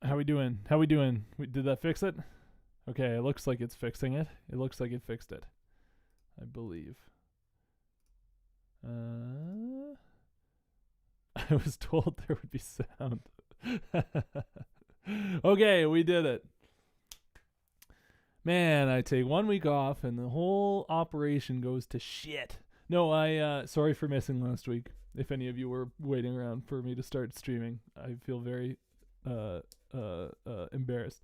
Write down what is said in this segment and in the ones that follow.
How we doing? How we doing? Did that fix it? Okay, it looks like it's fixing it. It looks like it fixed it. I believe. I was told there would be sound. Okay, we did it. Man, I take 1 week off and the whole operation goes to shit. No, sorry for missing last week. If any of you were waiting around for me to start streaming, I feel very embarrassed.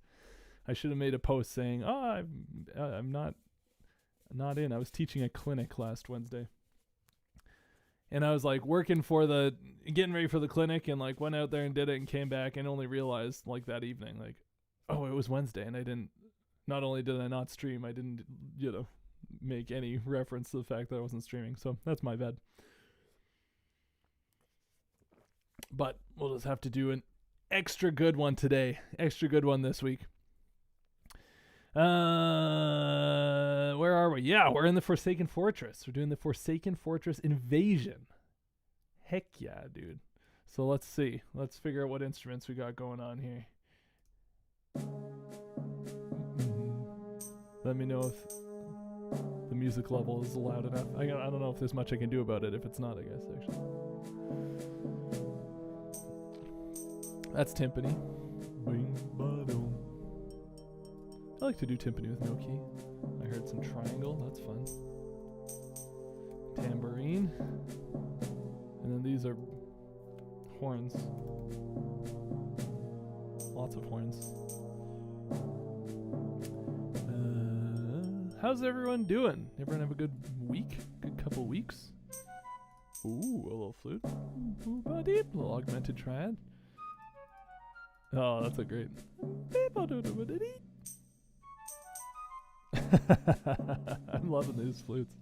I should have made a post saying, "Oh, I'm not in." I was teaching a clinic last Wednesday, and I was like getting ready for the clinic, and like went out there and did it, and came back and only realized like that evening, like, oh, it was Wednesday, and I didn't. Not only did I not stream, I didn't, make any reference to the fact that I wasn't streaming. So that's my bad. But we'll just have to do an extra good one today. Extra good one this week. Where are we? Yeah, we're in the Forsaken Fortress. We're doing the Forsaken Fortress invasion. Heck yeah, dude. So let's see. Let's figure out what instruments we got going on here. Let me know if the music level is loud enough. I don't know if there's much I can do about it. If it's not, I guess, actually. That's timpani. I like to do timpani with no key. I heard some triangle. That's fun. Tambourine. And then these are horns. Lots of horns. How's everyone doing? Everyone have a good week? Good couple weeks? Ooh, a little flute. Ooh, a little augmented triad. Oh, that's a great. I'm loving these flutes.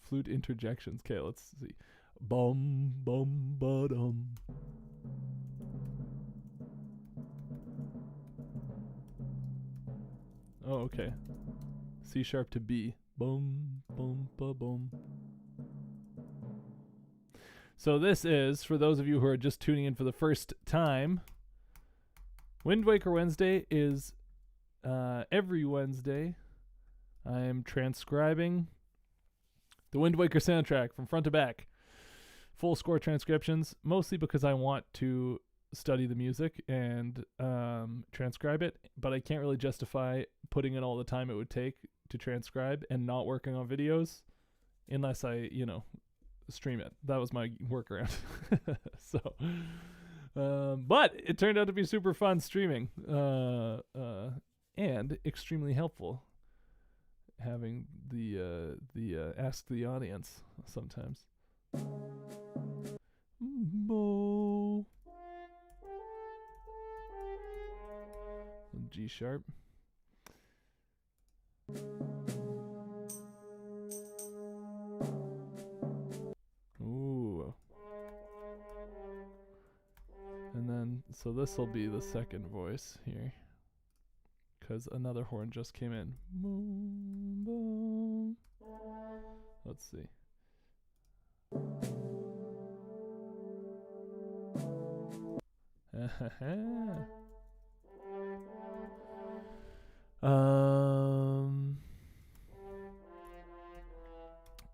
Flute interjections. Okay, let's see. Bum bum ba dum. Oh, okay. C sharp to B. Boom, boom, ba boom. So this is, for those of you who are just tuning in for the first time, Wind Waker Wednesday is every Wednesday. I am transcribing the Wind Waker soundtrack from front to back. Full score transcriptions, mostly because I want to study the music and transcribe it, but I can't really justify putting in all the time it would take to transcribe and not working on videos unless I, stream it. That was my workaround. So, but it turned out to be super fun streaming and extremely helpful having the ask the audience sometimes. Bo. G sharp. Ooh. And then, so this will be the second voice here, because another horn just came in. Boom, boom. Let's see.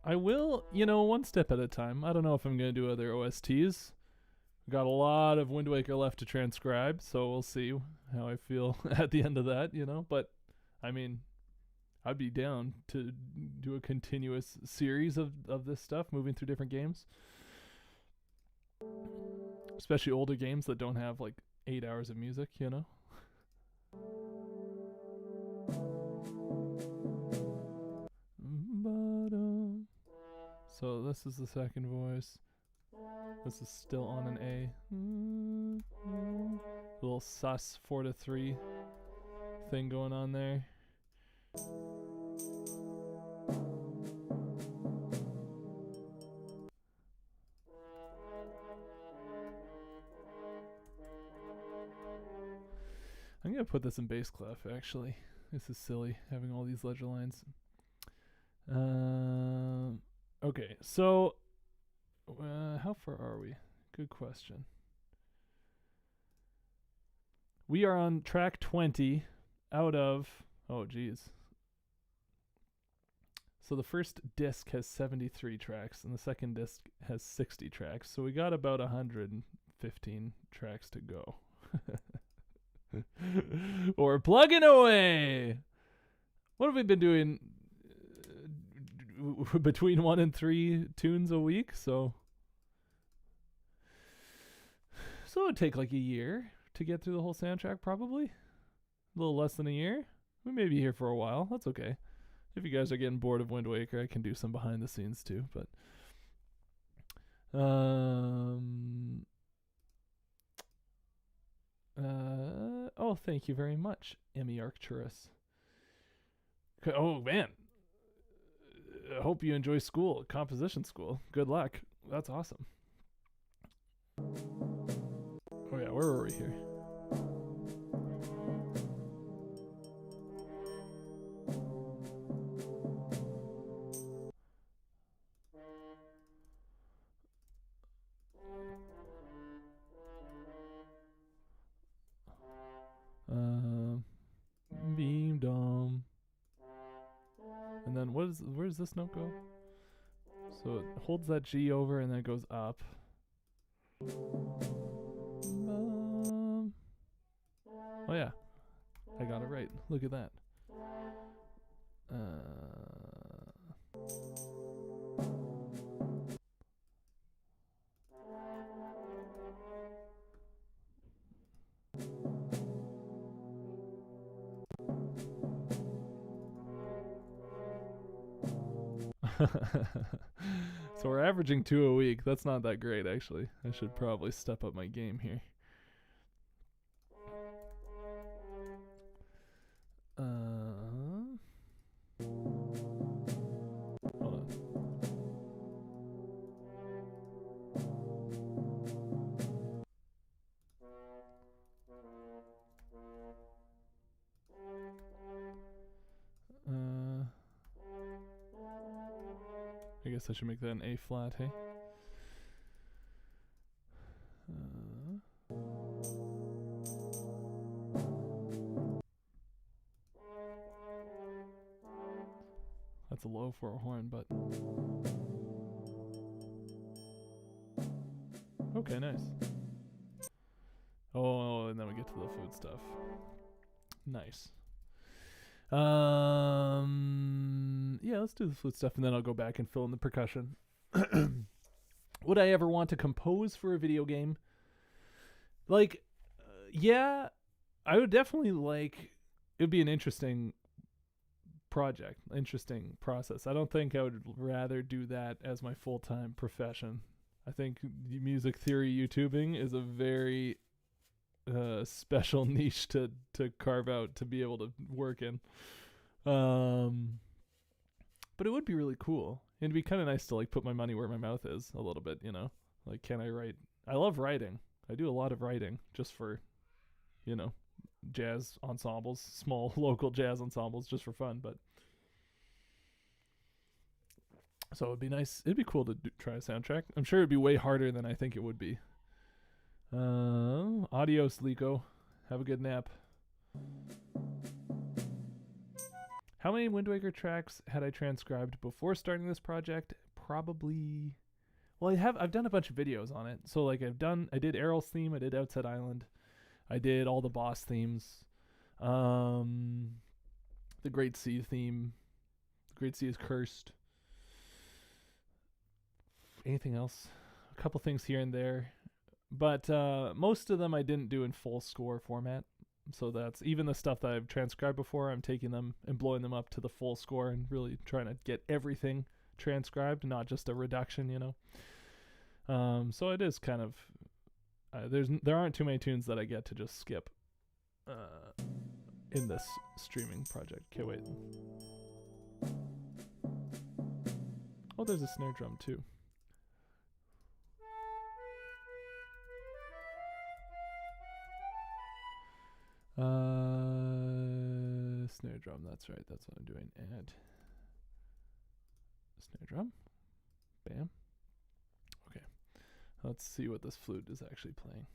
I will, one step at a time. I don't know if I'm going to do other OSTs. Got a lot of Wind Waker left to transcribe, so we'll see how I feel at the end of that, But, I mean, I'd be down to do a continuous series of this stuff, moving through different games. Especially older games that don't have, 8 hours of music, So this is the second voice. This is still on an A. Little sus 4-3 thing going on there. I'm gonna put this in bass clef actually. This is silly having all these ledger lines. Okay, so how far are we? Good question. We are on track 20 out of, oh geez. So the first disc has 73 tracks and the second disc has 60 tracks. So we got about 115 tracks to go. Or plugging away. What have we been doing? Between 1 and 3 tunes a week, so it'd take a year to get through the whole soundtrack, probably a little less than a year. We may be here for a while. That's okay. If you guys are getting bored of Wind Waker, I can do some behind the scenes too. But oh, thank you very much, Emmy Arcturus. Oh man. I hope you enjoy school, composition school. Good luck. That's awesome. Oh yeah, where were we here? Beam dom. And then where does this note go? So it holds that G over and then it goes up. Oh yeah, I got it right. Look at that. So we're averaging 2 a week. That's not that great, actually. I should probably step up my game here. Hold on. I guess I should make that an A flat, hey? That's a low for a horn, but okay, nice. Oh, and then we get to the food stuff. Nice. Yeah, let's do the food stuff, and then I'll go back and fill in the percussion. Would I ever want to compose for a video game? Like, yeah, I would definitely like. It would be an interesting project, interesting process. I don't think I would rather do that as my full-time profession. I think music theory YouTubing is a very special niche to carve out to be able to work in. But it would be really cool. It'd be kind of nice to like put my money where my mouth is a little bit, you know? Like, can I write? I love writing. I do a lot of writing just for, you know, jazz ensembles, small local jazz ensembles just for fun, but so it'd be nice. It'd be cool to try a soundtrack. I'm sure it'd be way harder than I think it would be. Adios, Lico. Have a good nap. How many Wind Waker tracks had I transcribed before starting this project? Probably. Well, I've done a bunch of videos on it. So like I did Errol's theme, I did Outside Island, I did all the boss themes, the Great Sea theme, the Great Sea is Cursed. Anything else? A couple things here and there, but most of them I didn't do in full score format. So that's even the stuff that I've transcribed before, I'm taking them and blowing them up to the full score and really trying to get everything transcribed, not just a reduction, you know. So it is kind of there aren't too many tunes that I get to just skip in this streaming project. Okay, wait. Oh, there's a snare drum too. Snare drum, that's right, that's what I'm doing. Add snare drum. Bam. Okay. Let's see what this flute is actually playing.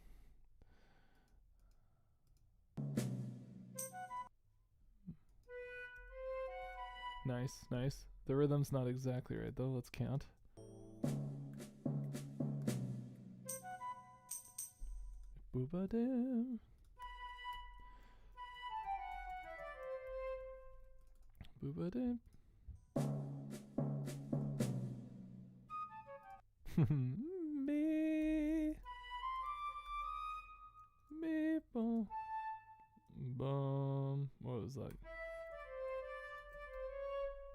Nice, nice. The rhythm's not exactly right though, let's count. Booba-dam. Booba-dam. Me boom. Boom. What was that?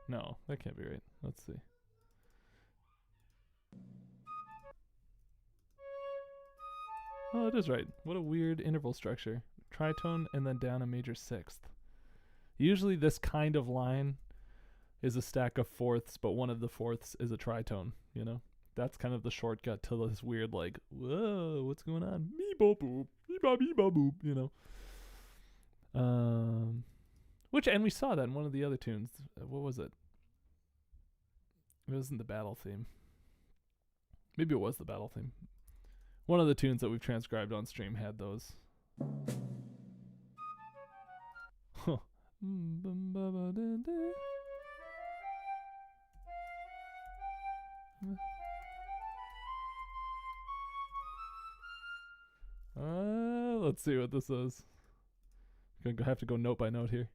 No, that can't be right. Let's see. Oh, it is right. What a weird interval structure. Tritone and then down a major sixth. Usually this kind of line is a stack of fourths, but one of the fourths is a tritone, you know? That's kind of the shortcut to this weird, like, whoa, what's going on? Meebo boop, meeba meeba boop, you know? And we saw that in one of the other tunes. What was it? It wasn't the battle theme. Maybe it was the battle theme. One of the tunes that we've transcribed on stream had those. Huh. Let's see what this is. Gonna have to go note by note here.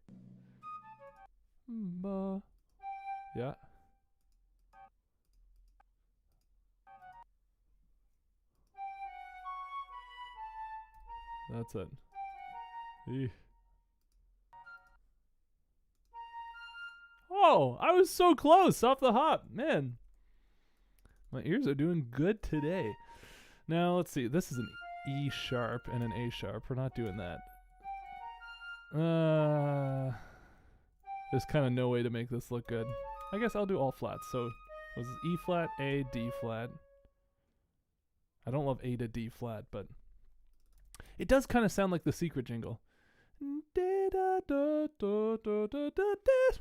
Yeah. That's it. Eeh. Oh, I was so close off the hop, man. My ears are doing good today. Now, let's see. This is an E sharp and an A sharp. We're not doing that. There's kind of no way to make this look good. I guess I'll do all flats. So, this is E flat, A, D flat. I don't love A to D flat, but it does kind of sound like the secret jingle.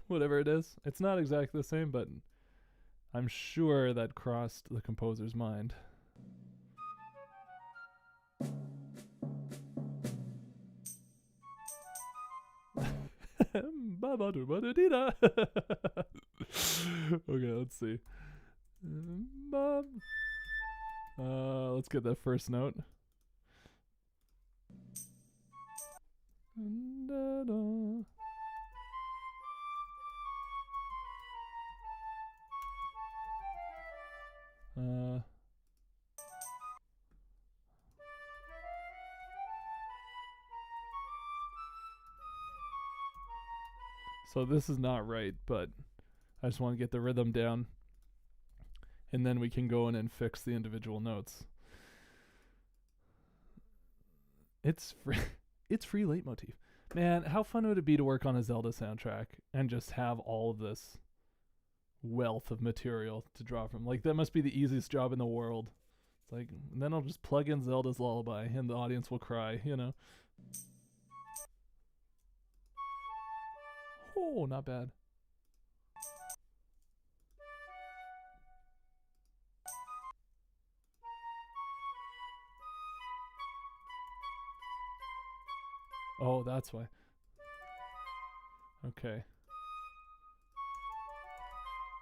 Whatever it is. It's not exactly the same, but I'm sure that crossed the composer's mind. Okay, let's see. Let's get that first note. So this is not right, but I just want to get the rhythm down, and then we can go in and fix the individual notes. It's free. It's free leitmotif. Man, how fun would it be to work on a Zelda soundtrack and just have all of this wealth of material to draw from? Like, that must be the easiest job in the world. It's like, and then I'll just plug in Zelda's Lullaby and the audience will cry, you know? Oh, not bad. Oh, that's why. Okay.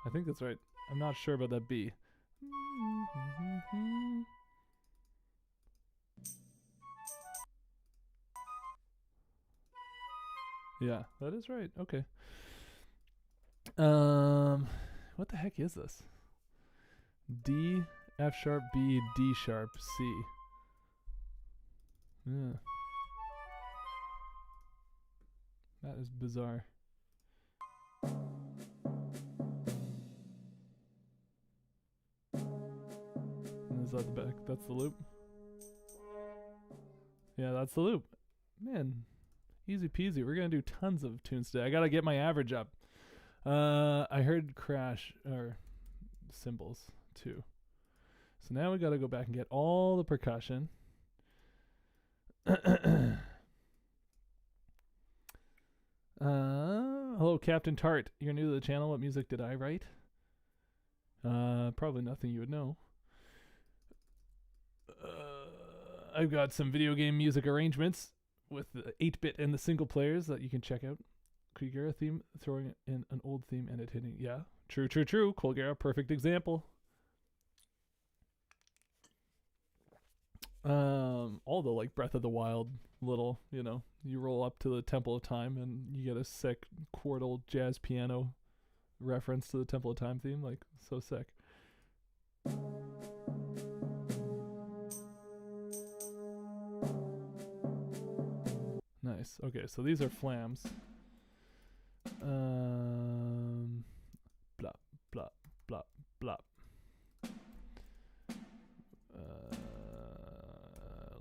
I think that's right. I'm not sure about that B. Yeah, that is right. Okay. What the heck is this? D, F sharp, B, D sharp, C. Yeah. That is bizarre. And is that the back? That's the loop? Yeah, that's the loop. Man, easy peasy. We're going to do tons of tunes today. I got to get my average up. I heard crash, or cymbals, too. So now we got to go back and get all the percussion. Hello, Captain Tart. You're new to the channel. What music did I write? Probably nothing you would know. I've got some video game music arrangements with the 8-bit and the single players that you can check out. Colgera theme, throwing in an old theme and it hitting. Yeah, true. Colgera, perfect example. All the like Breath of the Wild little, you know, you roll up to the Temple of Time and you get a sick chordal jazz piano reference to the Temple of Time theme, like so sick. Nice. Okay, so these are flams. Blop, blop, blop, blop.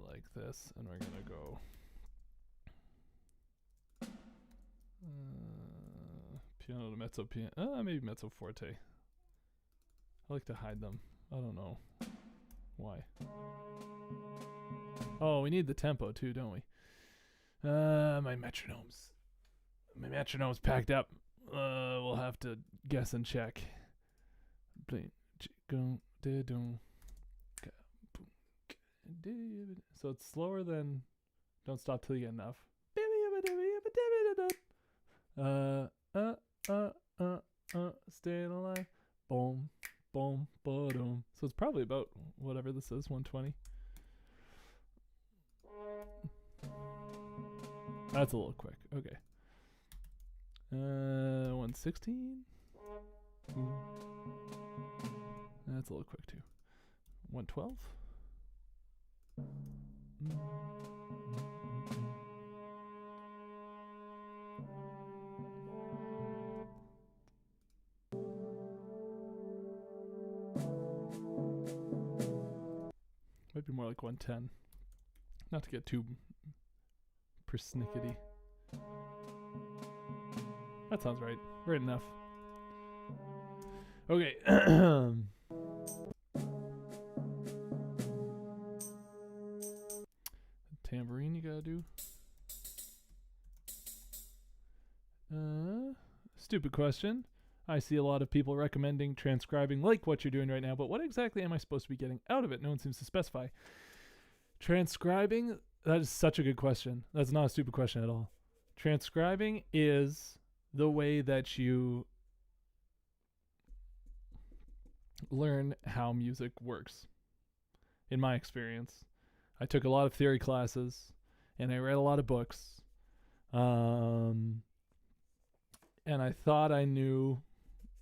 Like this, and we're gonna go piano to mezzo piano. Maybe mezzo forte. I like to hide them. I don't know why. Oh, we need the tempo too, don't we? My metronome's packed up. We'll have to guess and check. So it's slower than Don't Stop Till You Get Enough. Staying alive. Boom, boom, boom. So it's probably about whatever this is, 120. That's a little quick. Okay. 116. That's a little quick too. 112. Might be more like 110. Not to get too persnickety. That sounds right. Right enough. Okay. Tambourine you gotta do. Stupid question. I see a lot of people recommending transcribing like what you're doing right now, but what exactly am I supposed to be getting out of it? No one seems to specify. Transcribing, that is such a good question. That's not a stupid question at all. Transcribing is the way that you learn how music works. In my experience, I took a lot of theory classes and I read a lot of books. And I thought I knew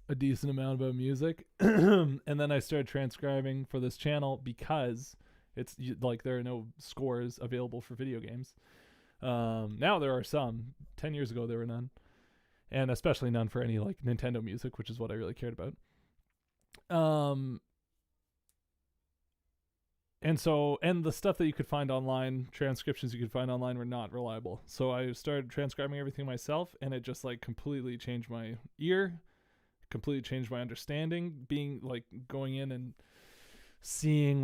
a decent amount about music. And then I started transcribing for this channel because it's like there are no scores available for video games. Now there are some. 10 years ago there were none. And especially none for any like Nintendo music, which is what I really cared about. And the stuff that you could find online, transcriptions you could find online, were not reliable. So I started transcribing everything myself, and it just like completely changed my ear, completely changed my understanding, being like going in and seeing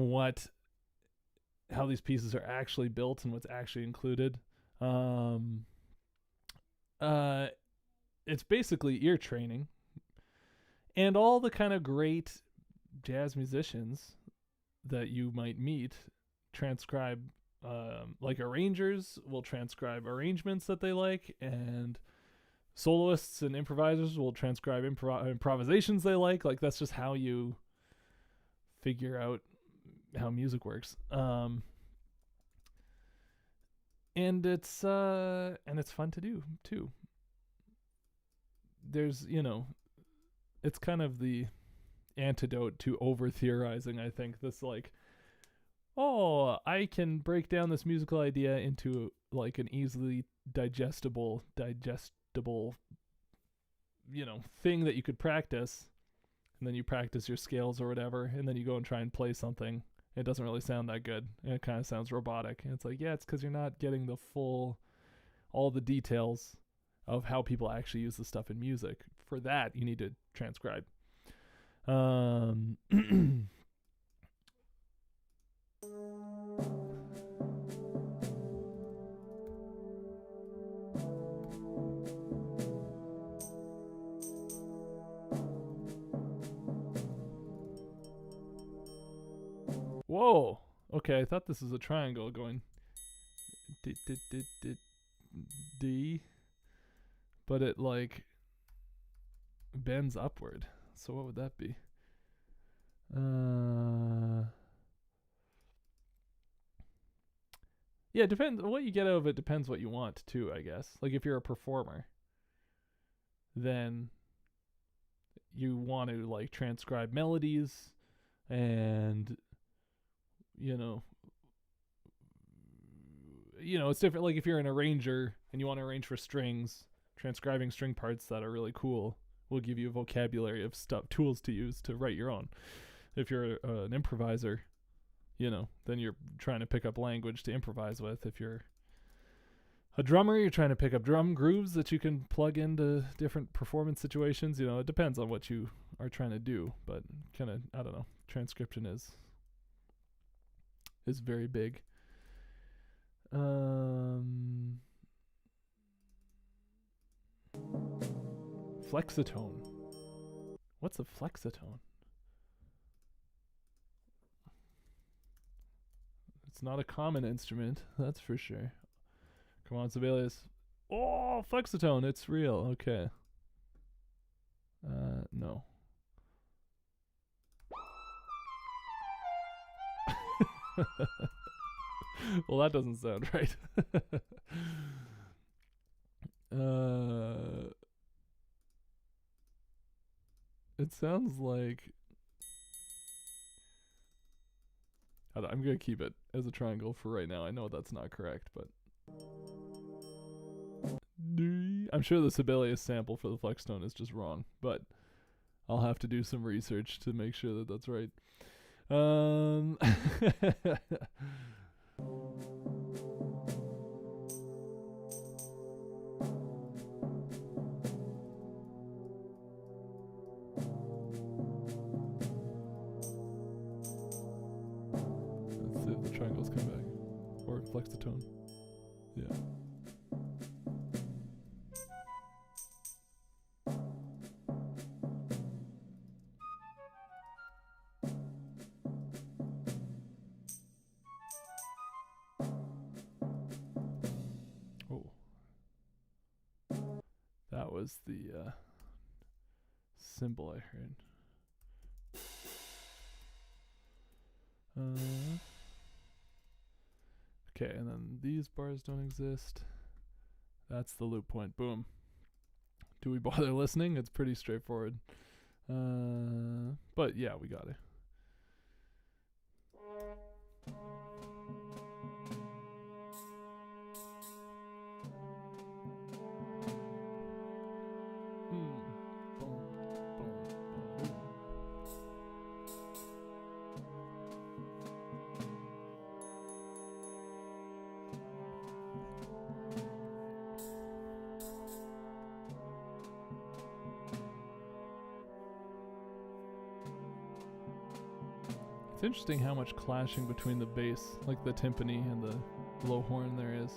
how these pieces are actually built and what's actually included. It's basically ear training, and all the kind of great jazz musicians that you might meet transcribe, like arrangers will transcribe arrangements that they like, and soloists and improvisers will transcribe improvisations they like. Like that's just how you figure out how music works. And it's fun to do too. There's, it's kind of the antidote to over theorizing. I think this like, oh, I can break down this musical idea into like an easily digestible thing that you could practice, and then you practice your scales or whatever, and then you go and try and play something. It doesn't really sound that good, and it kind of sounds robotic, and it's like, yeah, it's because you're not getting all the details of how people actually use the stuff in music. For that, you need to transcribe. Whoa. Okay, I thought this was a triangle going D, but it like bends upward. So what would that be? Yeah, depends what you get out of it. Depends what you want too, I guess. Like if you're a performer, then you want to like transcribe melodies, and it's different. Like if you're an arranger and you want to arrange for strings, transcribing string parts that are really cool will give you a vocabulary of tools to use to write your own. If you're an improviser, then you're trying to pick up language to improvise with. If you're a drummer, you're trying to pick up drum grooves that you can plug into different performance situations. It depends on what you are trying to do, but kind of, I don't know, transcription is very big. Flexitone. What's a flexitone? It's not a common instrument, that's for sure. Come on, Sibelius. Oh, flexitone, it's real. Okay. No. Well, that doesn't sound right. It sounds like... I'm going to keep it as a triangle for right now. I know that's not correct, but... I'm sure the Sibelius sample for the flexitone is just wrong, but I'll have to do some research to make sure that that's right. Let's see if the triangles come back. Or flexitone. Yeah. was the symbol I heard. Okay, and then these bars don't exist. That's the loop point. Boom. Do we bother listening? It's pretty straightforward. But yeah, we got it. It's interesting how much clashing between the bass, like the timpani and the low horn there is.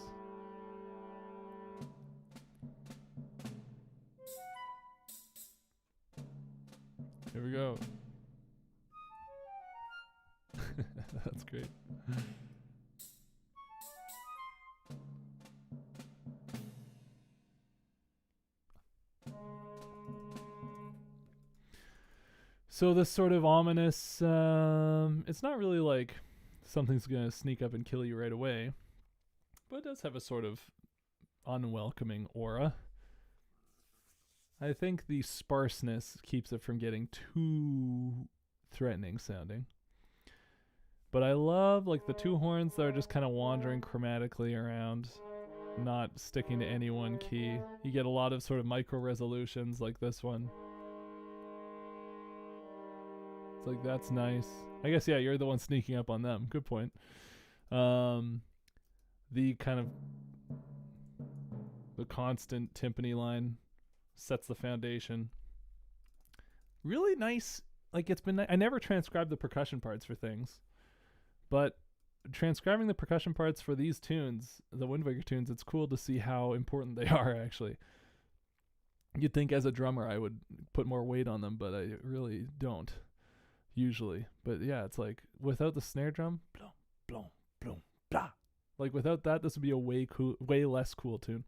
Here we go. That's great. So this sort of ominous, it's not really like something's going to sneak up and kill you right away, but it does have a sort of unwelcoming aura. I think the sparseness keeps it from getting too threatening sounding. But I love like the two horns that are just kind of wandering chromatically around, not sticking to any one key. You get a lot of sort of micro resolutions like this one. It's like, that's nice. I guess, yeah, you're the one sneaking up on them. Good point. The kind of the constant timpani line sets the foundation. Really nice. Like, it's been, I never transcribed the percussion parts for things, but transcribing the percussion parts for these tunes, the Wind Waker tunes, it's cool to see how important they are, actually. You'd think as a drummer I would put more weight on them, but I really don't. Usually. But yeah, it's like without the snare drum, blum, blum, blum, blah. Like without that, this would be a way less cool tune.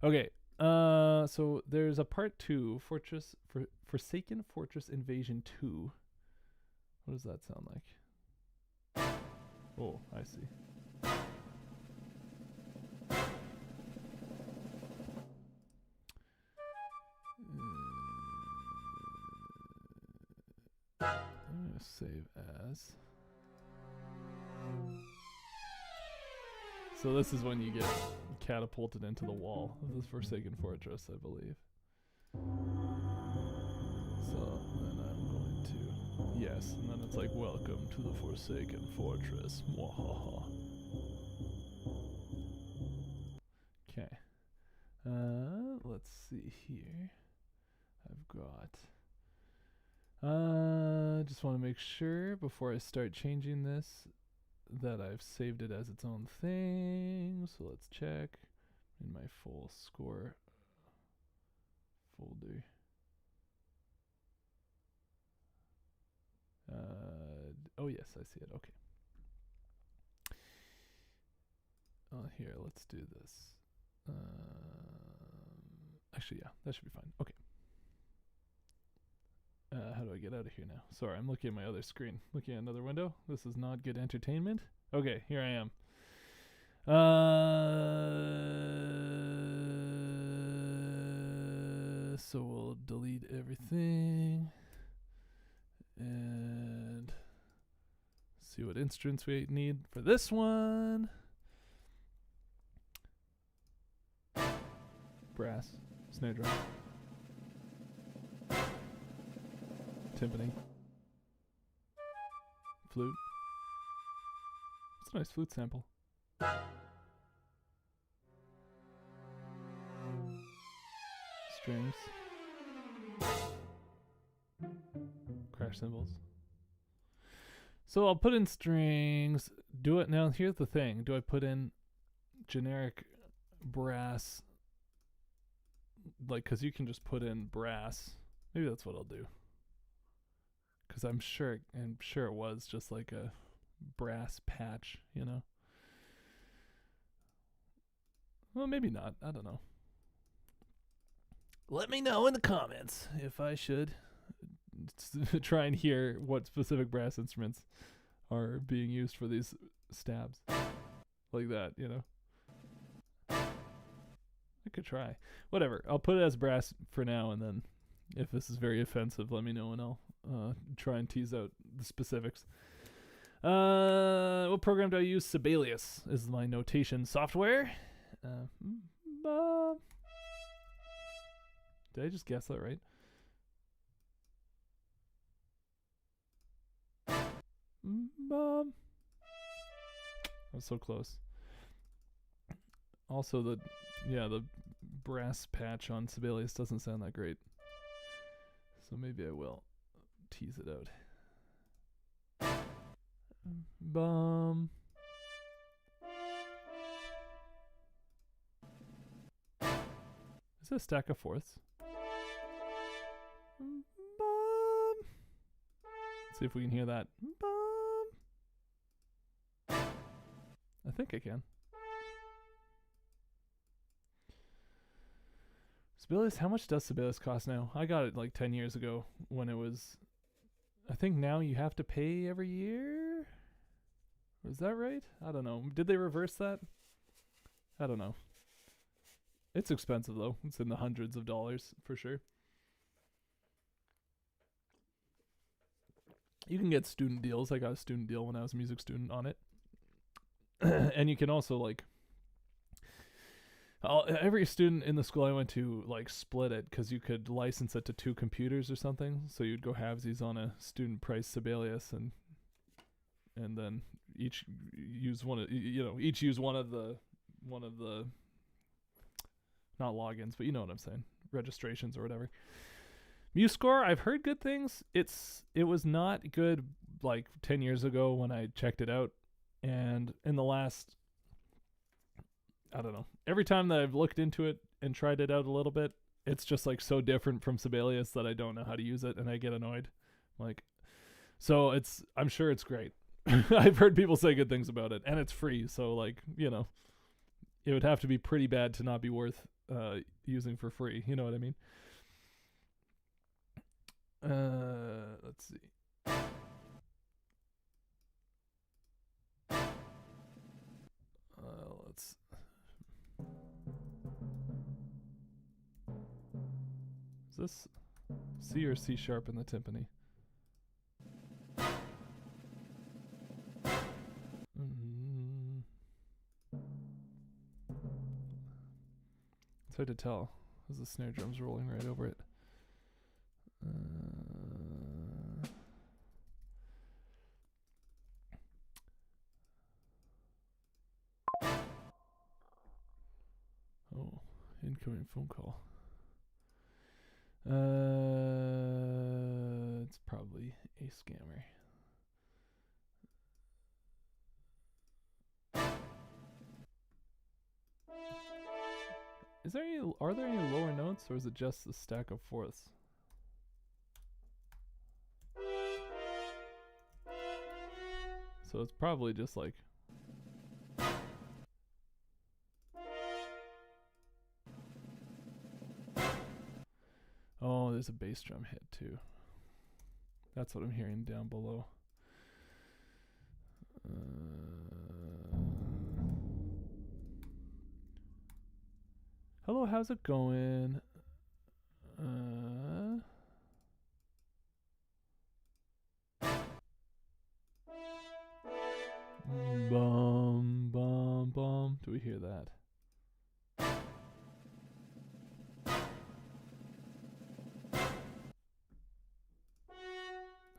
Okay, so there's a part 2, Forsaken Fortress Invasion 2. What does that sound like? Oh, I see. I'm going to save as. So this is when you get catapulted into the wall of this Forsaken Fortress, I believe. So then I'm going to, yes, and then it's like, welcome to the Forsaken Fortress. Mwahaha. Okay. Let's see here. I've got. Just want to make sure before I start changing this that I've saved it as its own thing. So let's check in my full score folder. Oh yes, I see it. Okay. Here, let's do this. Actually, yeah, that should be fine. Okay. How do I get out of here now? Sorry, I'm looking at my other screen. Looking at another window. This is not good entertainment. Okay, here I am. So we'll delete everything. And see what instruments we need for this one. Brass, snare drum. Timpani. Flute. It's a nice flute sample. Strings. Crash cymbals. So I'll put in strings. Do it now. Here's the thing. Do I put in generic brass? Like, because you can just put in brass. Maybe that's what I'll do. Because I'm sure it was just like a brass patch, you know. Well, maybe not. I don't know. Let me know in the comments if I should try and hear what specific brass instruments are being used for these stabs. Like that, you know. I could try. Whatever. I'll put it as brass for now, and then if this is very offensive, let me know and I'll try and tease out the specifics. What program do I use? Sibelius is my notation software. Did I just guess that right? I was so close. Also, the brass patch on Sibelius doesn't sound that great. So maybe I will tease it out. Bum. Is that a stack of fourths? Bum. Let's see if we can hear that. Bum. I think I can. Sibelius, how much does Sibelius cost now? I got it like 10 years ago when it was... I think now you have to pay every year? Was that right? I don't know. Did they reverse that? I don't know. It's expensive though. It's in the hundreds of dollars for sure. You can get student deals. I got a student deal when I was a music student on it. And you can also like... every student in the school I went to like split it because you could license it to 2 computers or something. So you'd go halvesies on a student price Sibelius and then each use one of the not logins, but you know what I'm saying, registrations or whatever. MuseScore, I've heard good things. It was not good like 10 years ago when I checked it out, and in the last, I don't know, every time that I've looked into it and tried it out a little bit, it's just like so different from Sibelius that I don't know how to use it and I get annoyed. Like, so I'm sure it's great. I've heard people say good things about it and it's free. So like, you know, it would have to be pretty bad to not be worth using for free. You know what I mean? Let's see. Let's... Is this C or C sharp in the timpani? It's hard to tell as the snare drum's rolling right over it. Oh, incoming phone call. It's probably a scammer. Are there any lower notes, or is it just a stack of fourths? So it's probably just like... Oh, there's a bass drum hit too. That's what I'm hearing down below. Hello, how's it going? Bum, bum, bum. Do we hear that?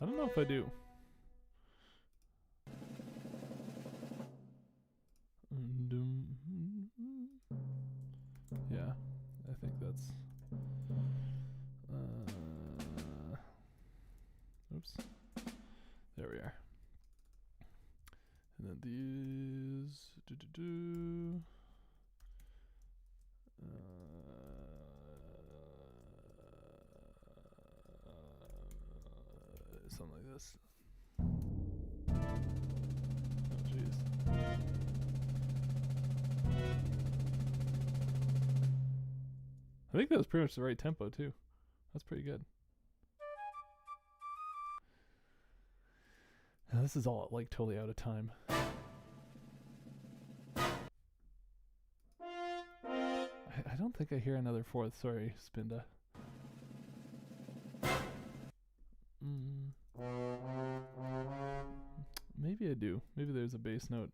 I don't know if I do. Yeah, I think that's... oops. There we are. And then these... something like this. Oh, jeez. I think that was pretty much the right tempo too. That's pretty good. Now, this is all like totally out of time. I don't think I hear another fourth. Sorry, Spinda. Maybe I do. Maybe there's a bass note.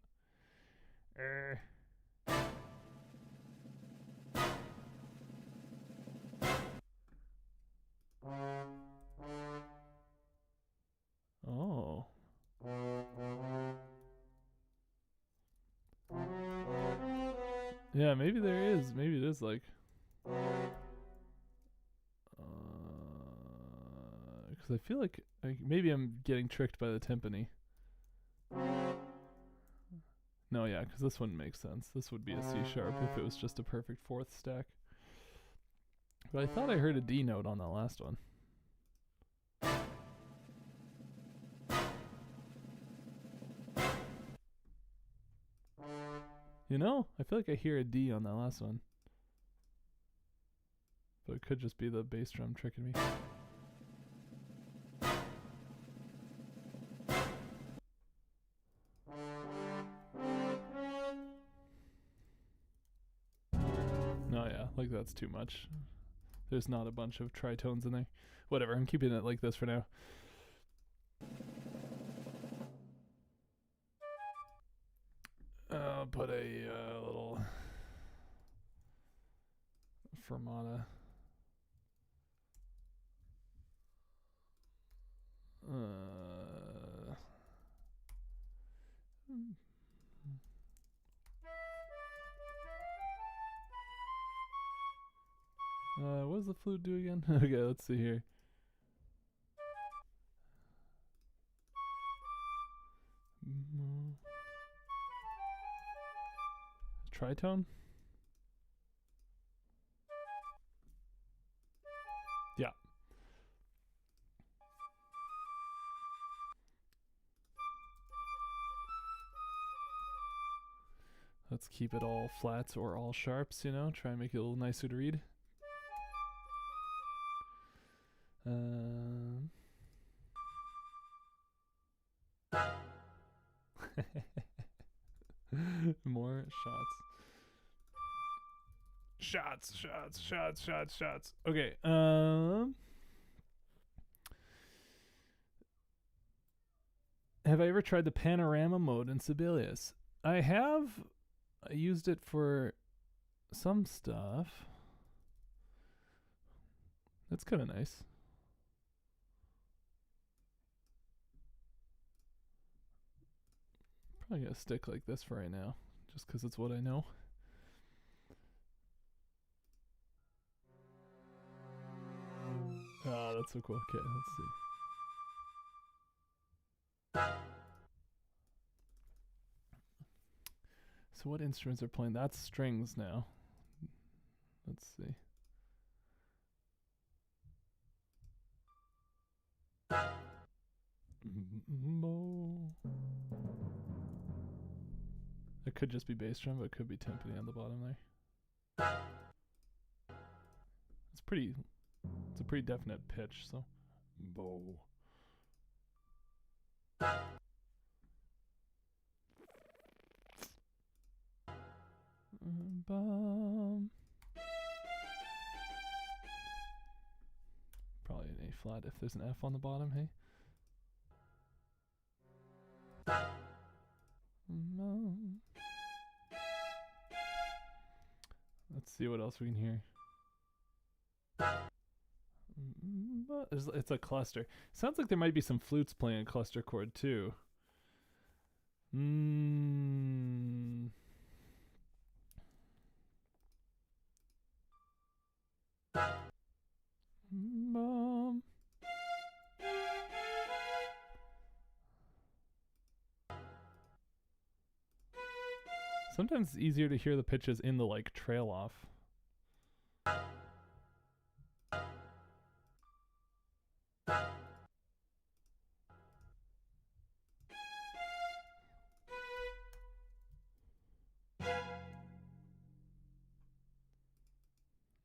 Oh. Yeah, maybe there is. Maybe it is like. Because I feel like maybe I'm getting tricked by the timpani. No, yeah, because this wouldn't make sense. This would be a C sharp if it was just a perfect fourth stack. But I thought I heard a D note on that last one. You know, I feel like I hear a D on that last one. But it could just be the bass drum tricking me. No, yeah, like that's too much. There's not a bunch of tritones in there. Whatever, I'm keeping it like this for now. Put a little fermata. What does the flute do again? Okay, let's see here. Tritone? Yeah. Let's keep it all flats or all sharps, you know? Try and make it a little nicer to read. More shots. Shots. Okay. Have I ever tried the panorama mode in Sibelius? I have. I used it for some stuff. That's kind of nice. Probably gonna stick like this for right now, just because it's what I know. Ah, that's so cool. Okay, let's see. So what instruments are playing? That's strings now. Let's see. It could just be bass drum, but it could be timpani on the bottom there. It's a pretty definite pitch, so. Bow. Probably an A flat if there's an F on the bottom, hey? Let's see what else we can hear. It's a cluster. Sounds like there might be some flutes playing a cluster chord too. Sometimes it's easier to hear the pitches in the like trail off.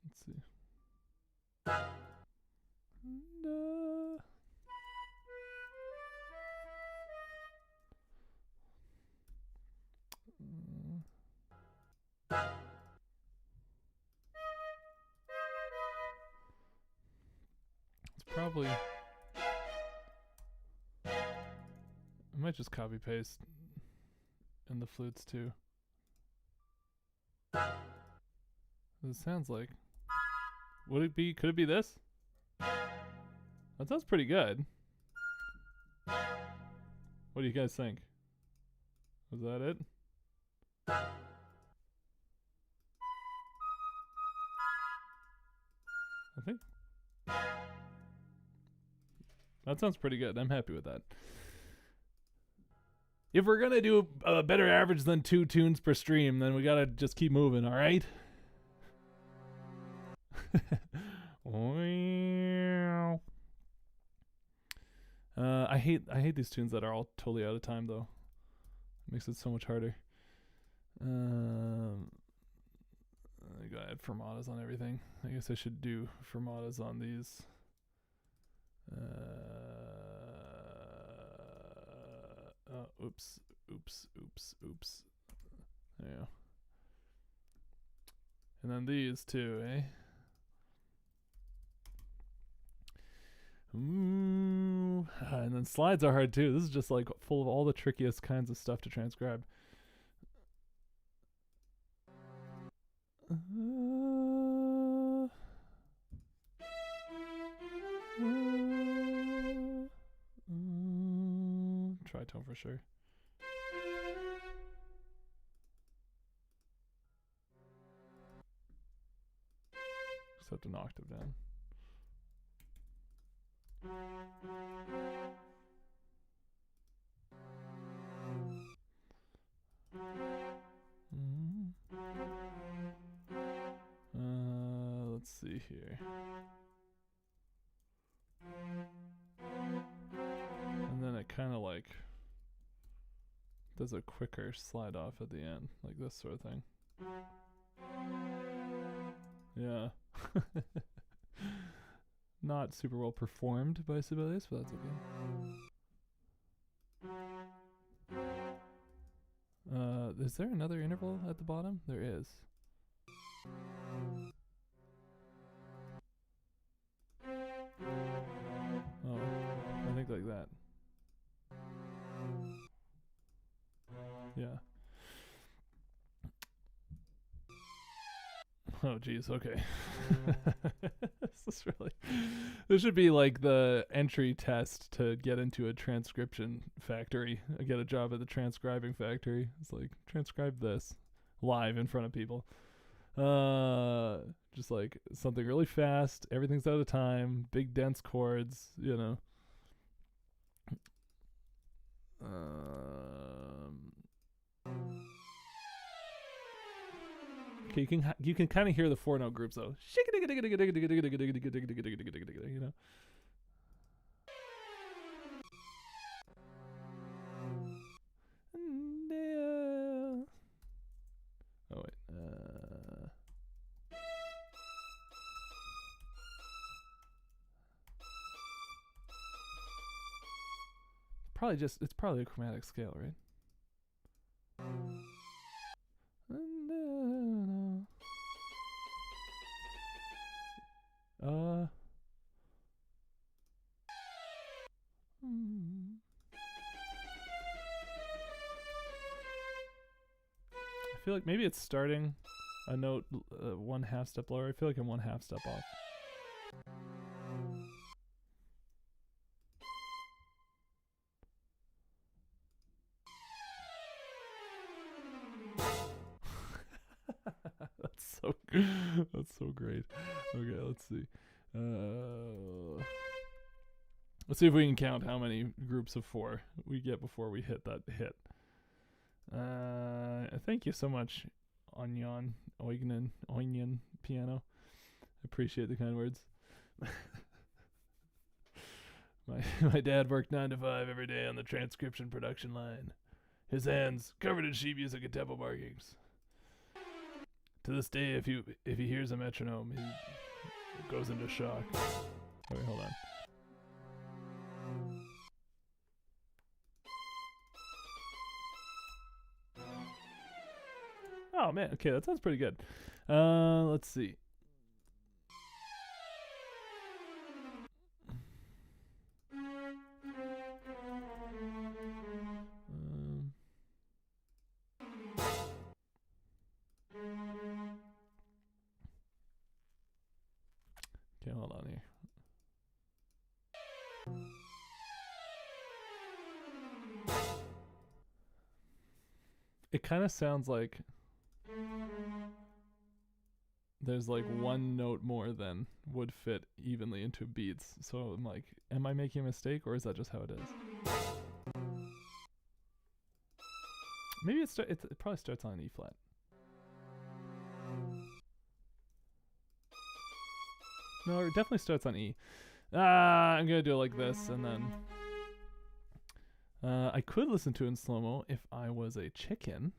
Let's see. probably... I might just copy paste in the flutes too. It sounds like... Would it be... Could it be this? That sounds pretty good. What do you guys think? Was that it? I think that sounds pretty good. I'm happy with that. If we're gonna do a better average than 2 tunes per stream, then we gotta just keep moving, all right? I hate these tunes that are all totally out of time though. It makes it so much harder. I gotta add fermatas on everything. I guess I should do fermatas on these. Oops. There you go. And then these too, eh? Ooh. And then slides are hard too. This is just like full of all the trickiest kinds of stuff to transcribe. Tritone for sure. Except an octave down. Let's see here. And then it kind of like does a quicker slide off at the end, like this sort of thing. Yeah. Not super well performed by Sibelius, but that's okay. Is there another interval at the bottom? There is. Oh, I think like that. Yeah. Oh geez, okay. This should be like the entry test to get into a transcription factory. I get a job at the transcribing factory. It's like, transcribe this live in front of people. Just like something really fast, everything's out of time, big dense chords, you know. Okay, you can kind of hear the 4-note groups though. You know. Oh wait. It's probably a chromatic scale, right? I feel like maybe it's starting a note 1/2 step lower. I feel like I'm 1/2 step off. That's so great. Okay, let's see. Let's see if we can count how many groups of 4 we get before we hit that hit. Thank you so much, Onion Piano. Appreciate the kind words. My dad worked 9 to 5 every day on the transcription production line. His hands covered in sheet music and tempo markings. To this day, if he hears a metronome, he goes into shock. Oh, wait, hold on. Oh man, okay, that sounds pretty good. Let's see. Okay, hold on here. It kind of sounds like there's like one note more than would fit evenly into beats. So I'm like, am I making a mistake or is that just how it is? Maybe it probably starts on an E flat. No, it definitely starts on E. I'm gonna do it like this, and then I could listen to it in slow-mo if I was a chicken.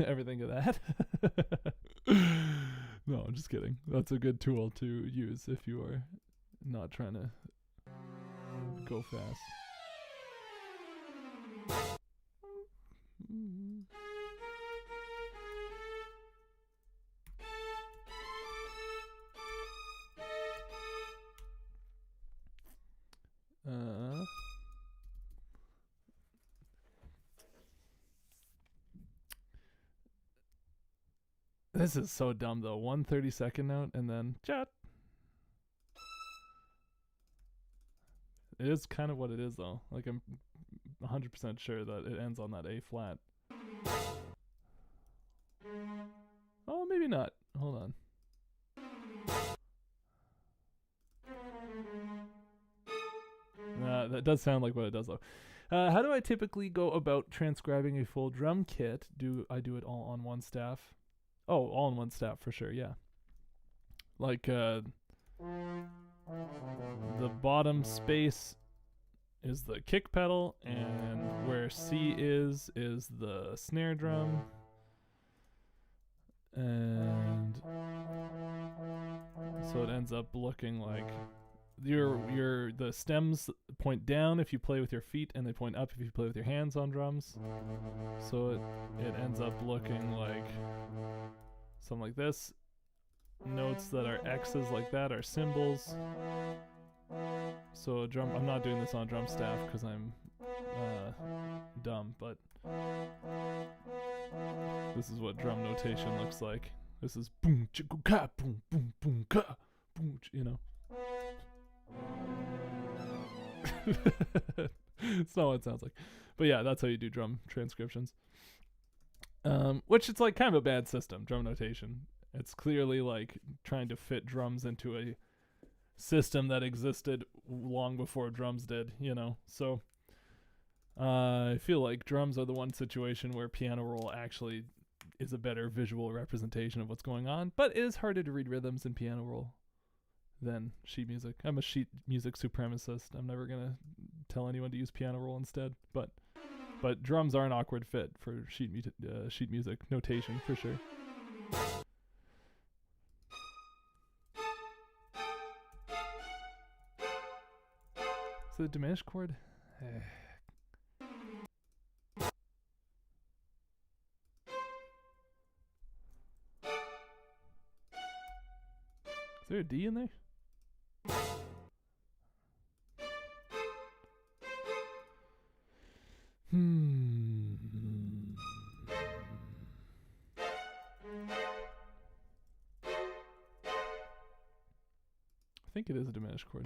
Everything of that. No, I'm just kidding. That's a good tool to use if you are not trying to go fast. This is so dumb though. 1 30-second note and then chat. It is kind of what it is though. Like I'm 100% sure that it ends on that A flat. Oh, maybe not. Hold on. That does sound like what it does though. How do I typically go about transcribing a full drum kit? Do I do it all on one staff? Oh, all in one staff for sure, yeah. Like the bottom space is the kick pedal, and where C is the snare drum. And so it ends up looking like the stems point down if you play with your feet, and they point up if you play with your hands on drums. So it ends up looking like something like this. Notes that are X's like that are cymbals. So I'm not doing this on drum staff because I'm dumb, but this is what drum notation looks like. This is boom chicka ka boom boom boom ka boom, you know. It's not what it sounds like. But yeah, that's how you do drum transcriptions. Which it's like kind of a bad system, drum notation. It's clearly like trying to fit drums into a system that existed long before drums did, you know. So I feel like drums are the one situation where piano roll actually is a better visual representation of what's going on, but it is harder to read rhythms in piano roll than sheet music. I'm a sheet music supremacist. I'm never gonna tell anyone to use piano roll instead, but drums are an awkward fit for sheet music notation for sure. So the diminished chord? Is there a D in there? I think it is a diminished chord.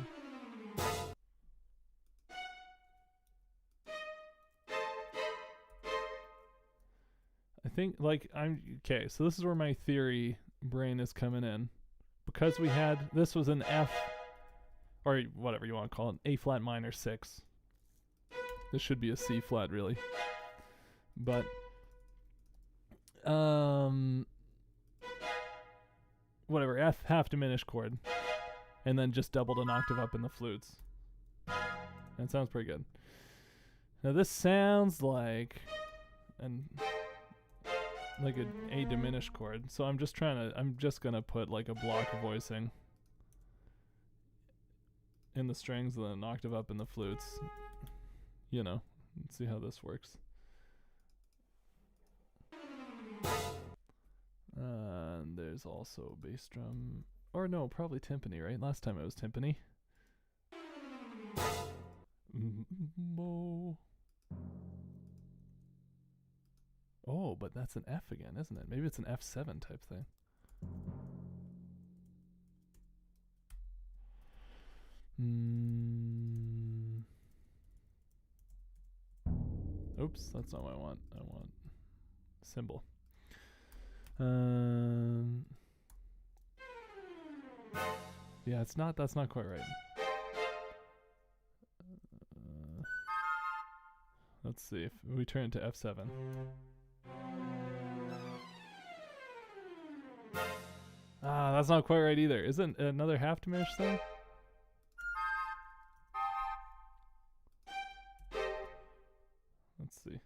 I think okay, so this is where my theory brain is coming in. Because this was an F, or whatever you want to call it, A flat minor 6. This should be a C flat really. But whatever, F half diminished chord, and then just doubled an octave up in the flutes. And it sounds pretty good. Now this sounds like an A diminished chord. So I'm just gonna put like a block of voicing in the strings and then an octave up in the flutes. You know, let's see how this works. And there's also bass drum, or no, probably timpani, right? Last time it was timpani. Oh, but that's an F again, isn't it? Maybe it's an F7 type thing. Oops, that's not what I want. I want symbol. Yeah, it's not. That's not quite right. Let's see if we turn it to F7. Ah, that's not quite right either. Isn't another half diminished thing? Let's see.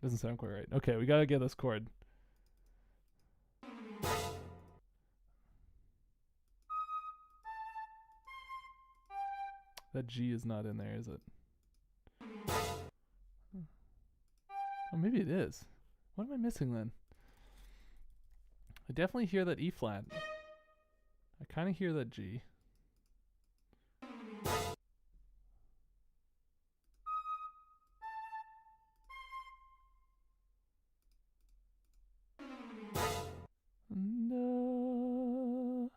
Doesn't sound quite right. Okay, we gotta get this chord. That G is not in there, is it? Oh, maybe it is. What am I missing then? I definitely hear that E flat. I kind of hear that G. No.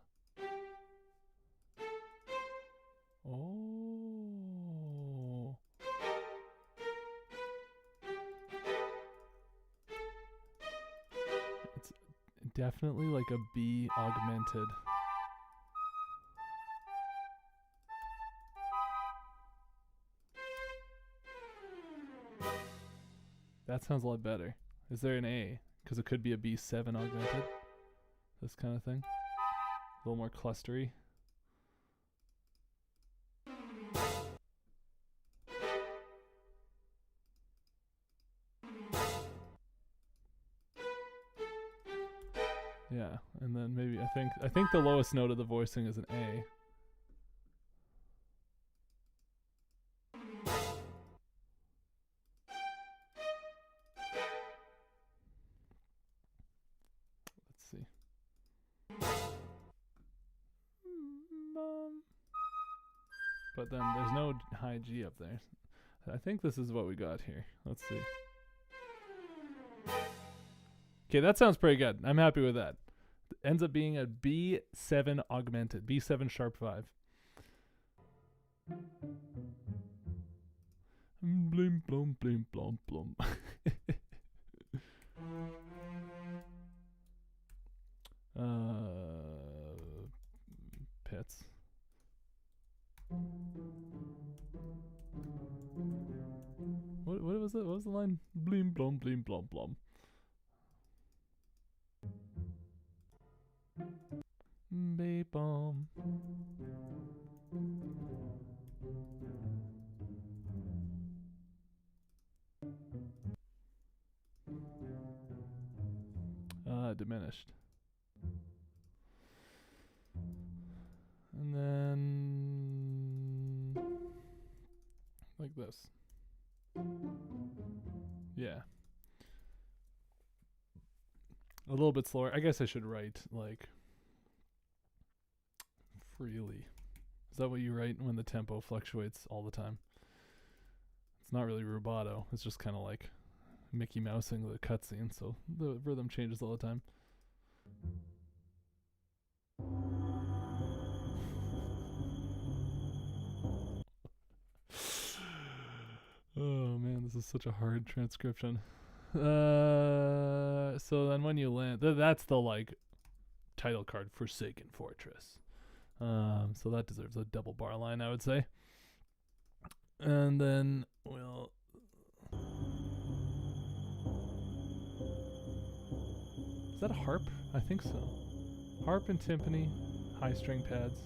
Oh. It's definitely like a B augmented. That sounds a lot better. Is there an A? Because it could be a B7 augmented. This kind of thing. A little more clustery. Yeah, and then maybe I think the lowest note of the voicing is an A. Let's see. But then there's no high G up there. I think this is what we got here. Let's see. Okay, that sounds pretty good. I'm happy with that. Ends up being a B7 augmented. B7 sharp 5. Blim blum blim blum blum. Pets. What was it? What was the line? Blim blum blim blum blum. Beep bomb. Diminished. And then like this. Yeah. A little bit slower. I guess I should write like freely. Is that what you write when the tempo fluctuates all the time? It's not really rubato. It's just kind of like Mickey Mousing the cutscene, so the rhythm changes all the time. Oh man, this is such a hard transcription. So then when you land, that's the like title card, Forsaken Fortress. So that deserves a double bar line, I would say. And then we'll. Is that a harp? I think so. Harp and timpani, high string pads,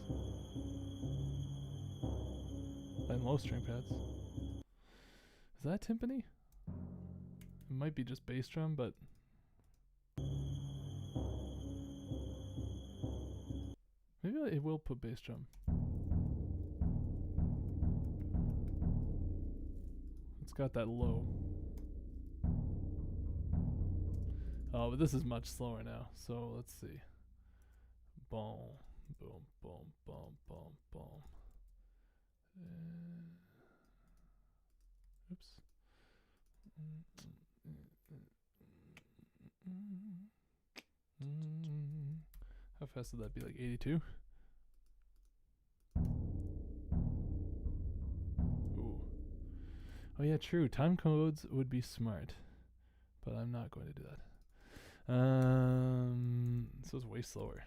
and low string pads. Is that timpani? It might be just bass drum, but maybe it will put bass drum. It's got that low. Oh, but this is much slower now. So let's see. Boom, boom, boom, boom, boom, boom. Oops. fast would that be? Like 82? Ooh. Oh yeah, true. Time codes would be smart, but I'm not going to do that. This was way slower.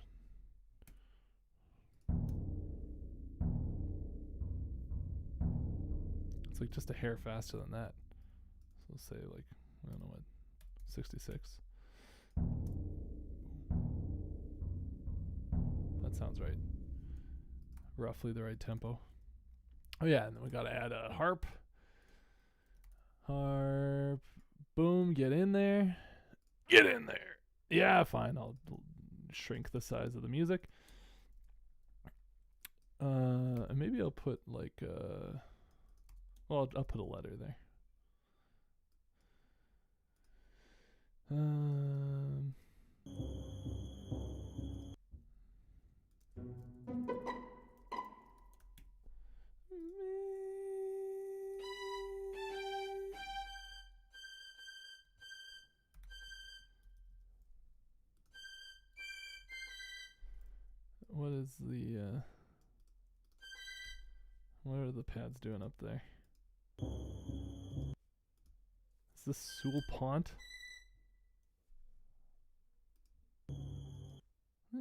It's like just a hair faster than that. So let's say like, I don't know what, 66. That sounds right. Roughly the right tempo. Oh yeah, and then we gotta add a harp. Harp. Boom, get in there. Get in there. Yeah, fine. I'll shrink the size of the music. And maybe I'll put like well, I'll put a letter there. What is the what are the pads doing up there? Is this Sul Pont? I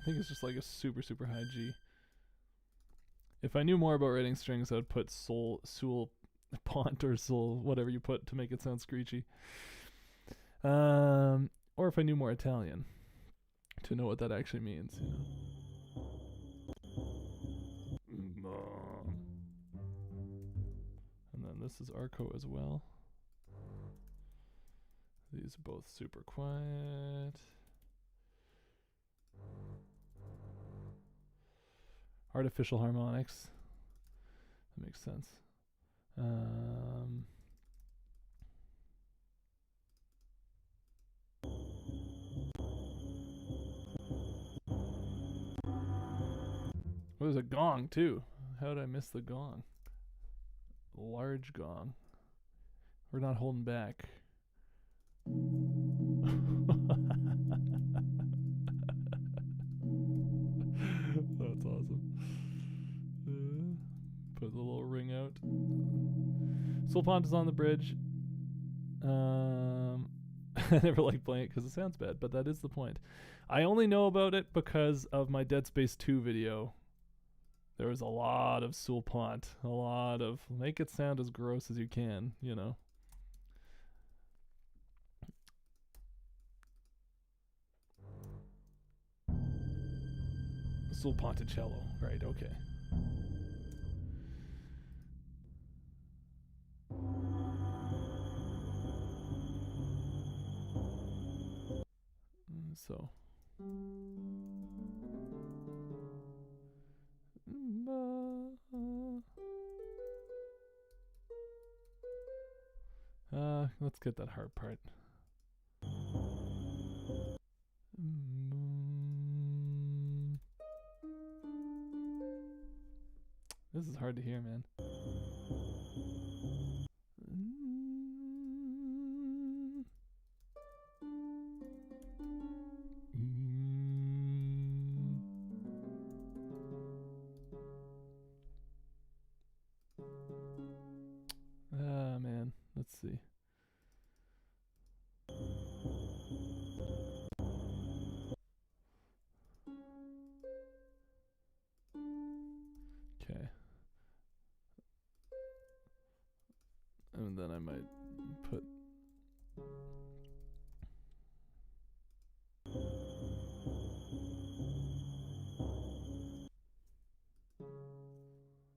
think it's just like a super, super high G. If I knew more about writing strings, I would put Sul Pont or Sul, whatever you put to make it sound screechy. Or if I knew more Italian to know what that actually means, you know. And then this is Arco as well. These are both super quiet. Artificial harmonics. That makes sense. Oh, there's a gong too. How did I miss the gong? Large gong. We're not holding back. That's awesome. Put the little ring out. Sul Pont is on the bridge. I never liked playing it because it sounds bad, but that is the point. I only know about it because of my Dead Space 2 video. There was a lot of Sul Pont. A lot of make it sound as gross as you can, you know. Sul Ponticello. Right, okay. So. Let's get that hard part. This is hard to hear, man. Man, let's see. Okay. And then I might put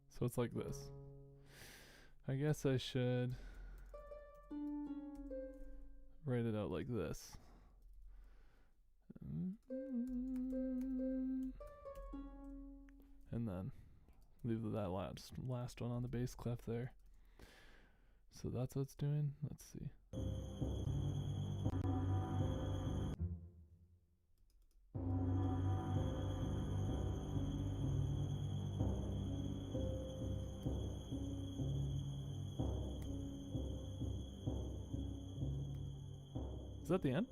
so it's like this. I guess I should write it out like this. And then leave that last one on the bass clef there. So that's what it's doing. Let's see. Is that the end?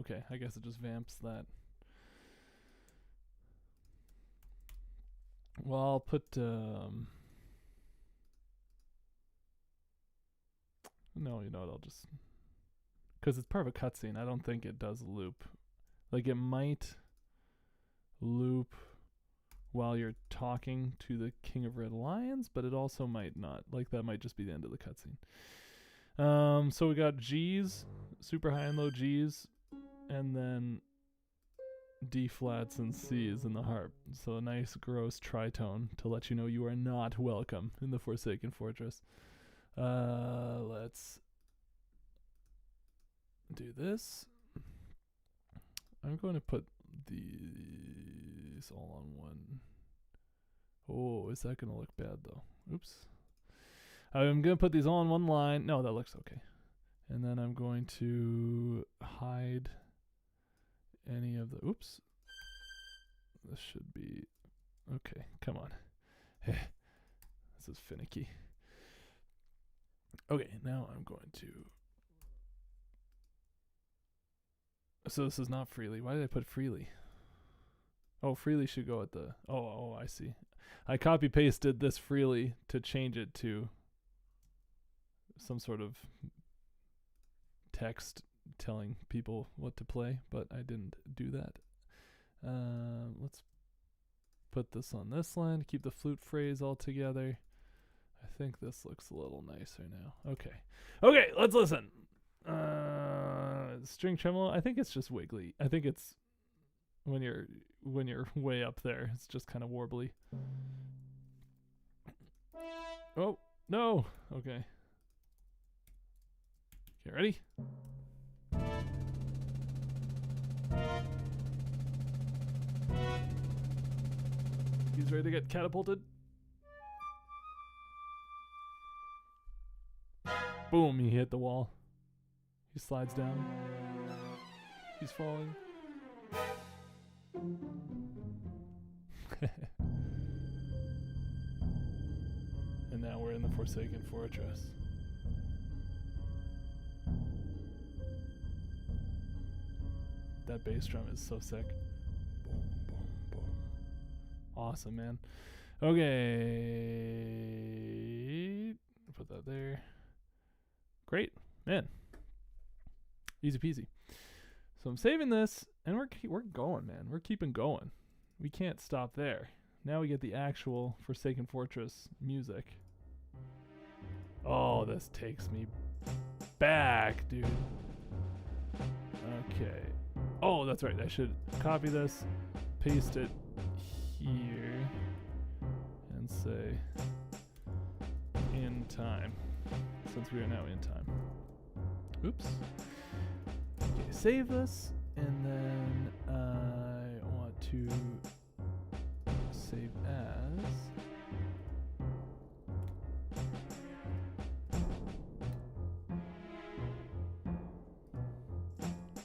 okay. I guess it just vamps that. Well, I'll put no, you know what, I'll just, because it's part of a cutscene, I don't think it does loop. Like, it might loop while you're talking to the King of Red Lions, but it also might not. Like, that might just be the end of the cutscene. So we got G's, super high and low G's, and then D flats and C's in the harp. So a nice gross tritone to let you know you are not welcome in the Forsaken Fortress. Let's do this. I'm going to put these all on one. Oh, is that going to look bad though? Oops. I'm going to put these all on one line. No, that looks okay. And then I'm going to hide any of the, oops. This should be, okay, come on. This is finicky. Okay, now I'm going to, so this is not freely. Why did I put freely? Oh, freely should go at the, oh, I see. I copy pasted this freely to change it to some sort of text telling people what to play, but I didn't do that. Let's put this on this line to keep the flute phrase all together. I think this looks a little nicer now. Okay, let's listen. String tremolo, I think it's just wiggly. I think it's when you're way up there, it's just kind of warbly. Oh, no. Okay, ready? He's ready to get catapulted. Boom, he hit the wall. He slides down. He's falling. And now we're in the Forsaken Fortress. That bass drum is so sick. Boom, boom, boom. Awesome, man. Okay. Put that there. Great. Man. Easy peasy. So I'm saving this, and we're going, man. We're keeping going. We can't stop there. Now we get the actual Forsaken Fortress music. Oh, this takes me back, dude. Okay. Oh, that's right. I should copy this, paste it here, and say in time, since we are now in time. Oops. Okay, save this, and then I want to save as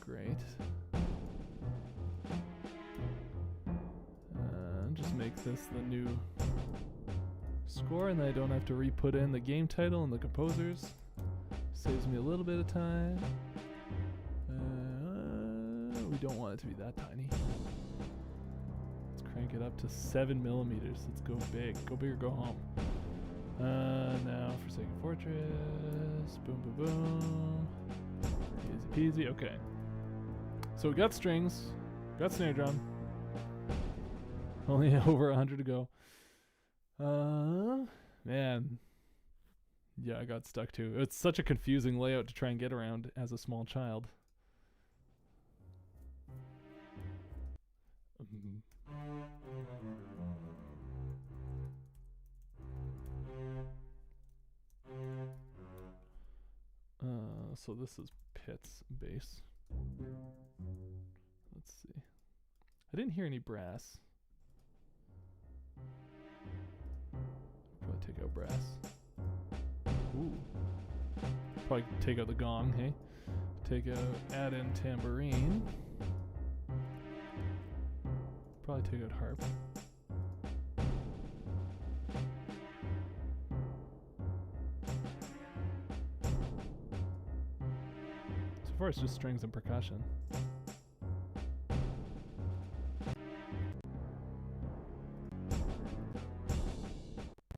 great. Just make this the new score, and then I don't have to re-put in the game title and the composers. Saves me a little bit of time. We don't want it to be that tiny. Let's crank it up to 7 millimeters. Let's go big. Go big or go home. Now Forsaken Fortress. Boom, boom, boom. Easy peasy. Okay. So we got strings. Got snare drum. Only over 100 to go. Man. Yeah, I got stuck too. It's such a confusing layout to try and get around as a small child. So this is Pitt's bass. Let's see. I didn't hear any brass. Probably take out brass. Ooh. Probably take out the gong, hey? Add in tambourine. Probably take out harp. So far it's just strings and percussion.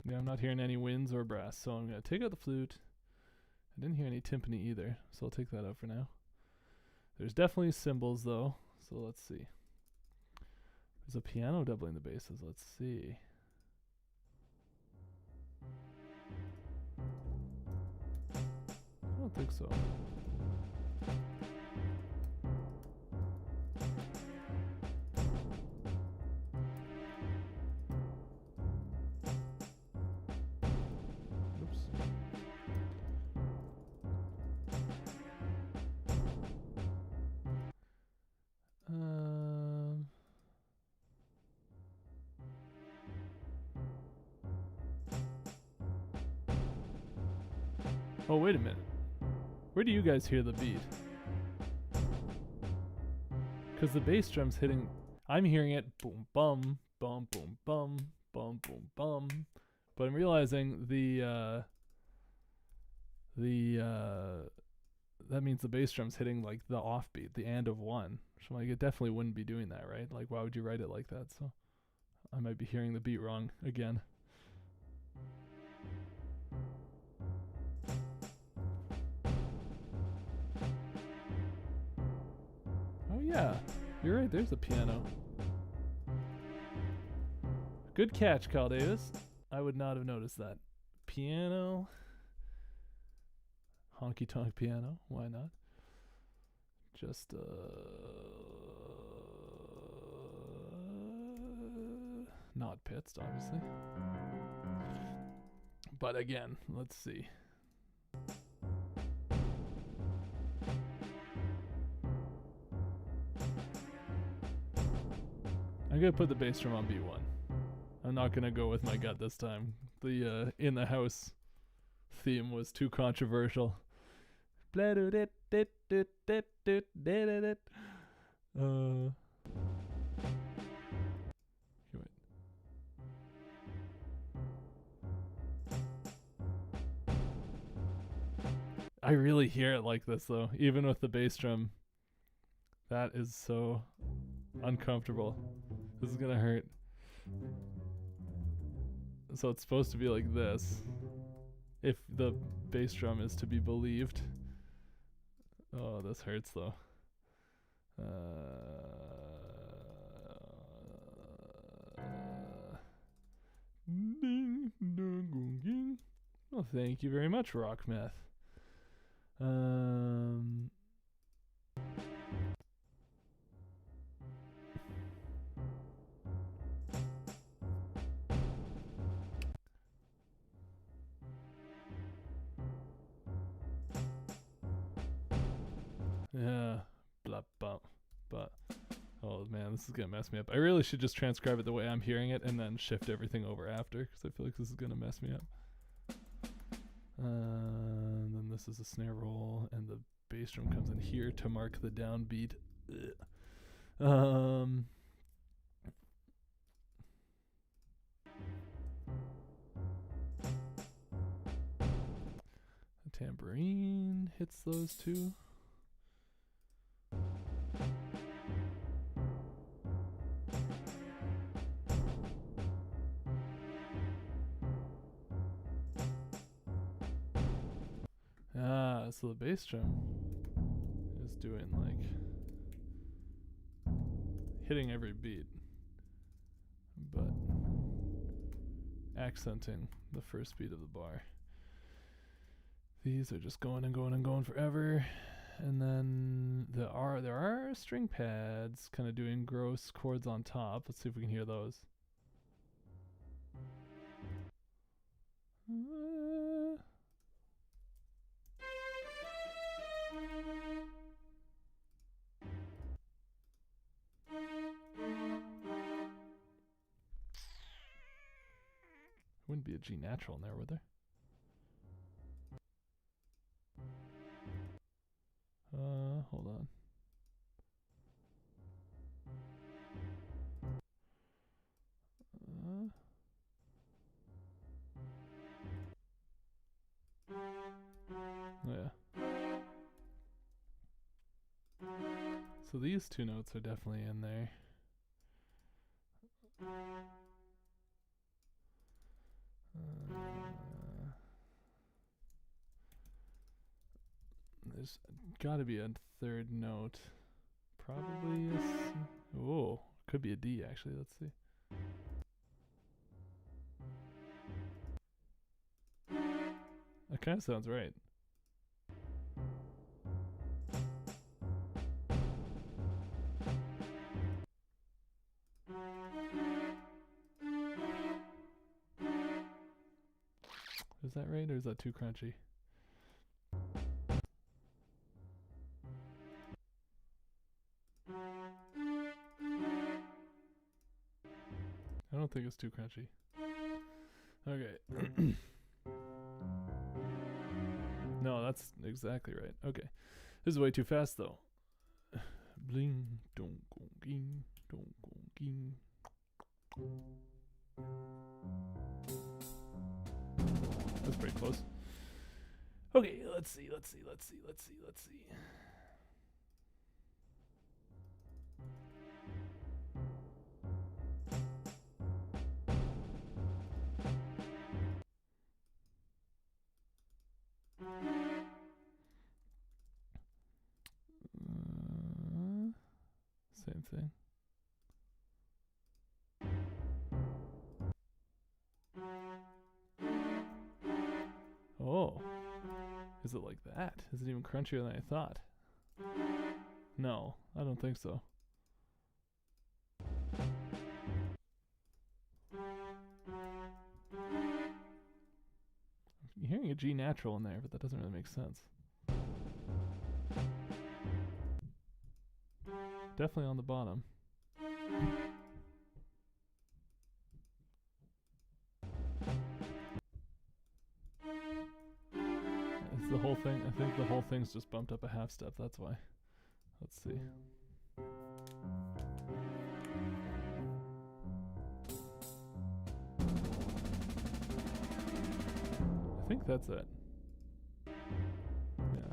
Yeah, I'm not hearing any winds or brass, so I'm going to take out the flute. I didn't hear any timpani either, so I'll take that out for now. There's definitely cymbals though, so let's see. There's a piano doubling the basses. Let's see. I don't think so. Oops. Oh, wait a minute. Where do you guys hear the beat? Because the bass drum's hitting... I'm hearing it boom, bum, bum, boom, bum, bum, boom, bum. But I'm realizing that means the bass drum's hitting like the offbeat, the and of one. So like it definitely wouldn't be doing that, right? Like why would you write it like that? So I might be hearing the beat wrong again. Oh yeah, you're right, there's a piano. Good catch, Kyle Davis. I would not have noticed that. Piano. Honky tonk piano, why not? Just not pitched, obviously. But again, let's see. I'm gonna put the bass drum on B1. I'm not gonna go with my gut this time. The In the House theme was too controversial. I really hear it like this though, even with the bass drum. That is so uncomfortable. This is gonna hurt. So it's supposed to be like this, if the bass drum is to be believed. Oh, this hurts though. Well, thank you very much, Rockmeth. Yeah, blah, blah, but oh man, this is gonna mess me up. I really should just transcribe it the way I'm hearing it and then shift everything over after, because I feel like this is gonna mess me up. And then this is a snare roll, and the bass drum comes in here to mark the downbeat. The tambourine hits those two. Ah, so the bass drum is doing like hitting every beat, but accenting the first beat of the bar. These are just going and going and going forever. And then there are string pads kind of doing gross chords on top. Let's see if we can hear those. Wouldn't be a G natural in there, would there? Hold on. Yeah. So these two notes are definitely in there. There's got to be a third note. Probably a C. Oh, could be a D actually. Let's see. That kind of sounds right. Is that right, or is that too crunchy? I don't think it's too crunchy. Okay. No, that's exactly right. Okay. This is way too fast though. Bling, dong, gong, ging, dong, gong, ging. That's pretty close. Okay, let's see. Same thing. Oh. Is it like that? Is it even crunchier than I thought? No, I don't think so. I'm hearing a G natural in there, but that doesn't really make sense. Definitely on the bottom. It's the whole thing. I think the whole thing's just bumped up a half step. That's why. Let's see. I think that's it. Yeah.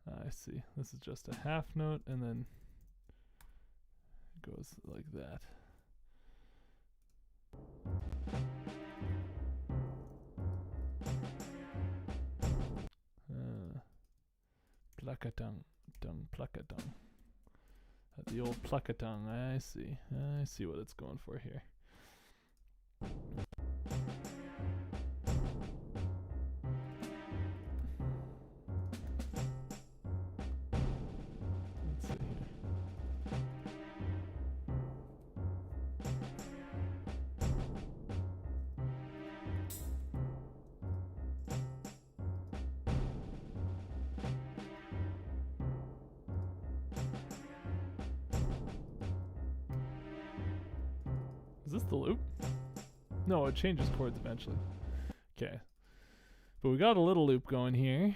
I see. This is just a half note, and then it goes like that. Pluckatong, dung, pluckatong. The old pluckatong. I see. I see what it's going for here. Let's see here. Is this the loop? No, it changes chords eventually. Okay. But we got a little loop going here.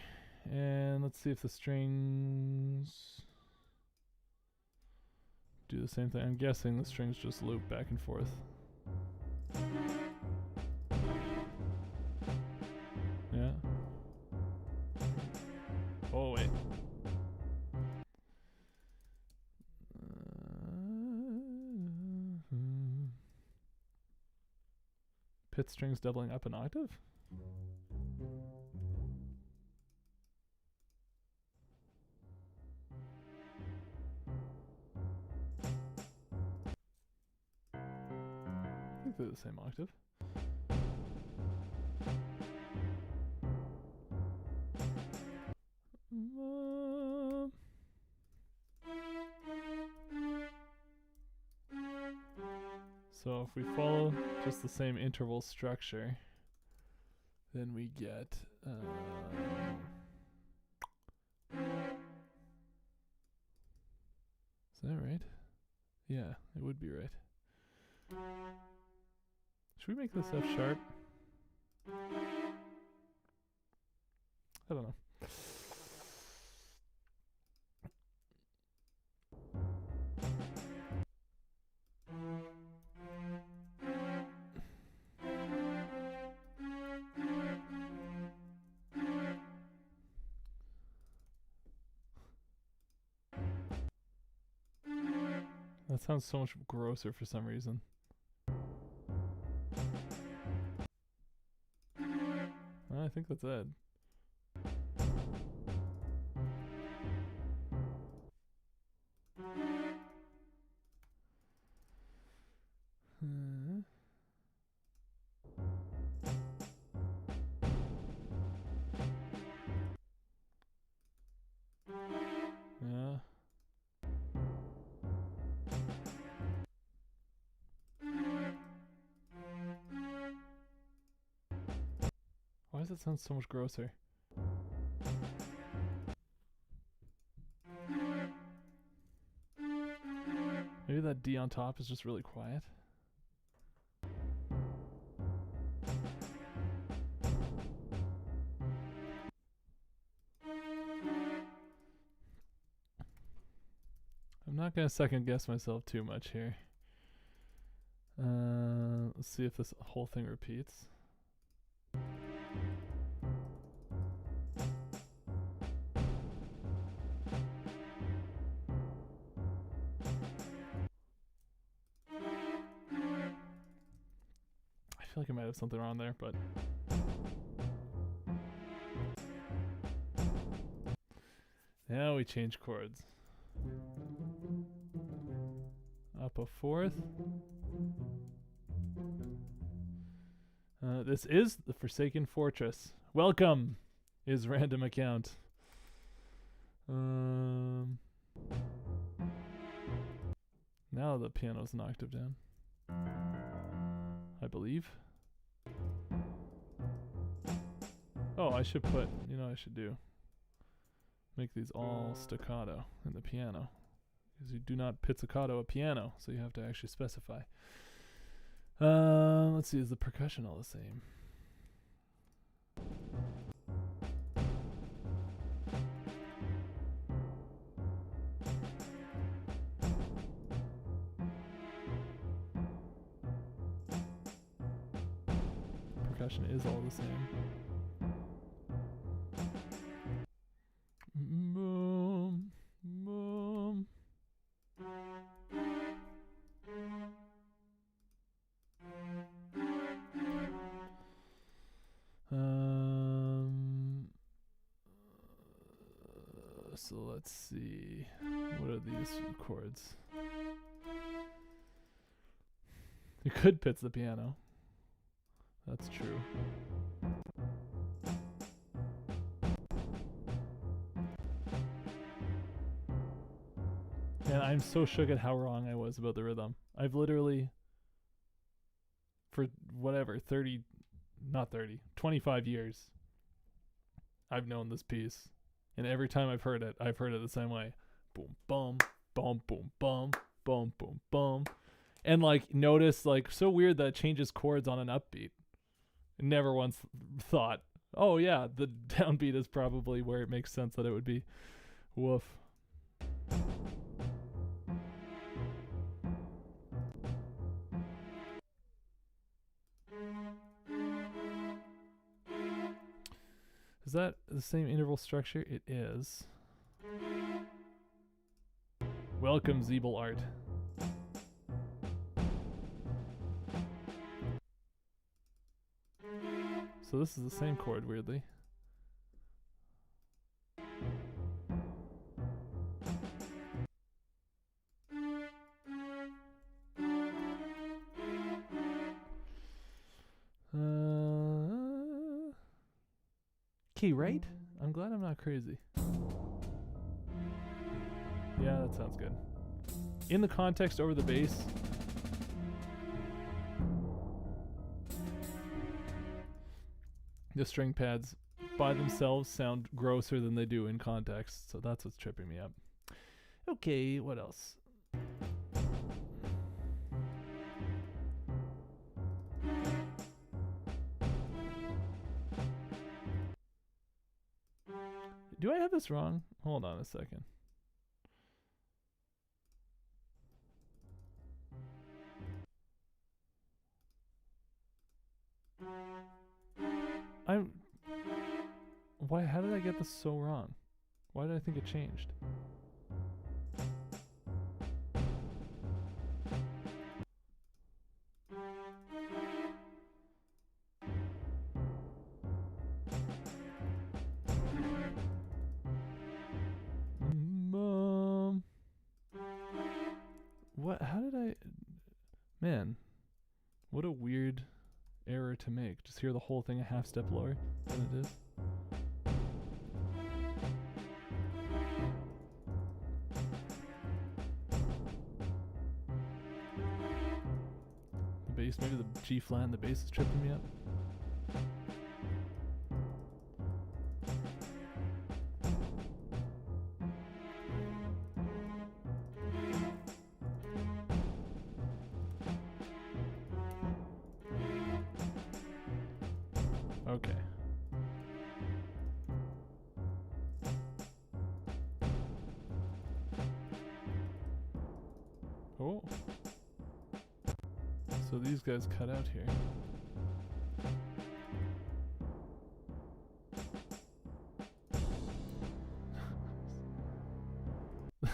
And let's see if the strings do the same thing. I'm guessing the strings just loop back and forth. Yeah. Oh, wait. Pit strings doubling up an octave? I think they're the same octave. So if we follow just the same interval structure, then we get is that right? Yeah, it would be right. Should we make this F sharp? I don't know. That sounds so much grosser for some reason. I think that's it. does it sound so much grosser? Maybe that D on top is just really quiet. I'm not going to second guess myself too much here. Let's see if this whole thing repeats. I feel like I might have something wrong there, but now we change chords. Up a fourth. This is the Forsaken Fortress. Welcome is random account. Now the piano's an octave down, I believe. Oh, I should put, you know what I should do? Make these all staccato in the piano. Because you do not pizzicato a piano, so you have to actually specify. Let's see, is the percussion all the same? Percussion is all the same. Boom, boom. So let's see. What are these chords? You could pitch the piano. That's true. And I'm so shook at how wrong I was about the rhythm. I've literally, for whatever, 25 years, I've known this piece. And every time I've heard it the same way. Boom, boom, boom, boom, boom, boom, boom, boom. And like, notice, like, so weird that it changes chords on an upbeat. Never once thought, oh yeah, the downbeat is probably where it makes sense that it would be. Woof. Is that the same interval structure? It is. Welcome, Zeeble Art. So this is the same chord, weirdly. Key, right? I'm glad I'm not crazy. Yeah, that sounds good. In the context over the bass. The string pads by themselves sound grosser than they do in context, so that's what's tripping me up. Okay, what else? Do I have this wrong? Hold on a second. Why? How did I get this so wrong? Why did I think it changed? What? How did I? Man, what a weird error to make. Just hear the whole thing a half step lower than it is. The bass, maybe the G flat and the bass is tripping me up. So these guys cut out here.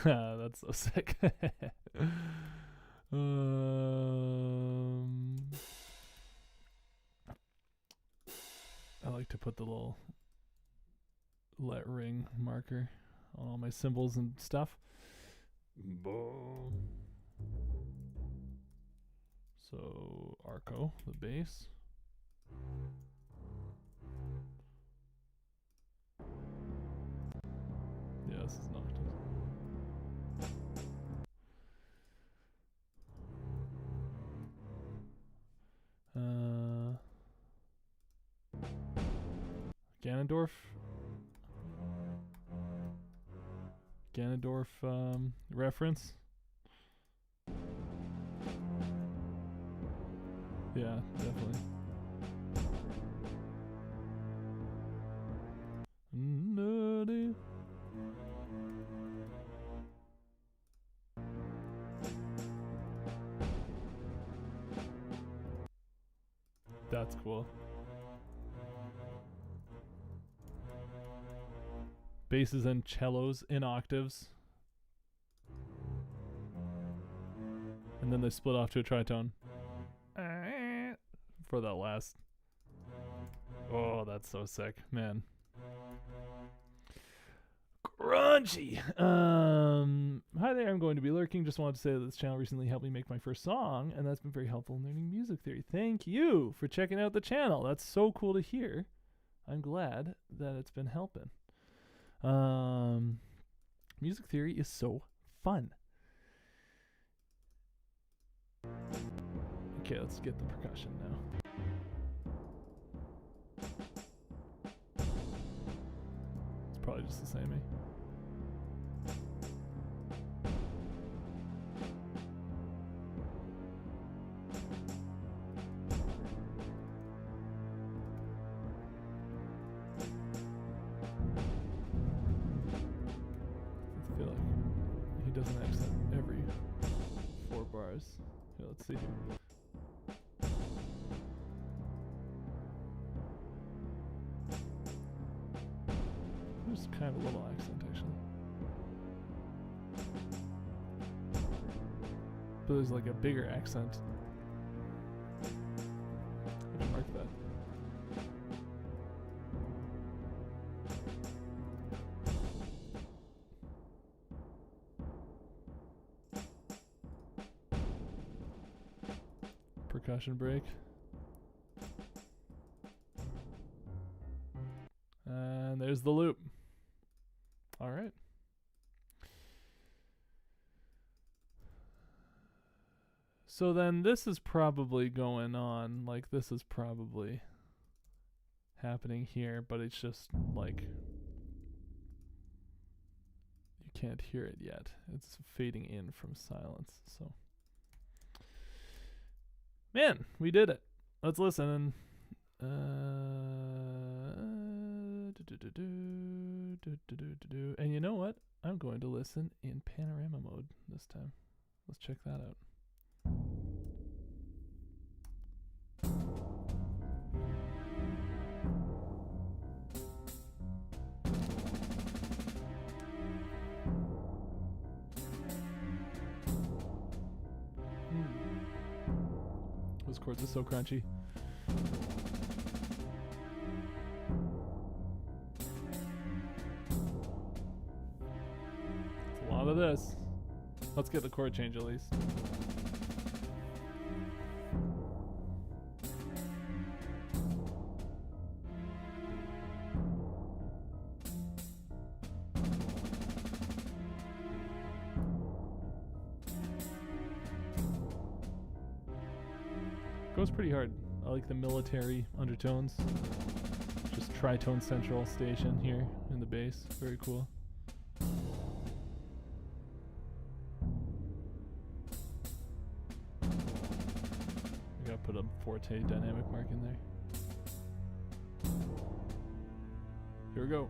That's so sick. I like to put the little let ring marker on all my symbols and stuff. Boom. So Arco, the bass. Yeah, this is not. Ganondorf reference. Yeah, definitely. Nutty. That's cool. Basses and cellos in octaves. And then they split off to a tritone. For that last. Oh, that's so sick, man. Grungy. Hi there, I'm going to be lurking. Just wanted to say that this channel recently helped me make my first song, and that's been very helpful in learning music theory. Thank you for checking out the channel. That's so cool to hear. I'm glad that it's been helping. Music theory is so fun. Okay, let's get the percussion now. It's probably just the same, eh? I feel like he does an accent every 4 bars. Here, let's see here. There's kind of a little accent actually. But there's like a bigger accent. How'd you mark that? Percussion break. And there's the loop. All right. So then this is probably going on, like this is probably happening here, but it's just like you can't hear it yet. It's fading in from silence. So man, we did it. Let's listen. And you know what? I'm going to listen in panorama mode this time. Let's check that out. Those chords are so crunchy. It's a lot of this. Let's get the chord change at least. Goes pretty hard. I like the military undertones. Just tritone central station here in the bass. Very cool. I gotta put a forte dynamic mark in there. Here we go.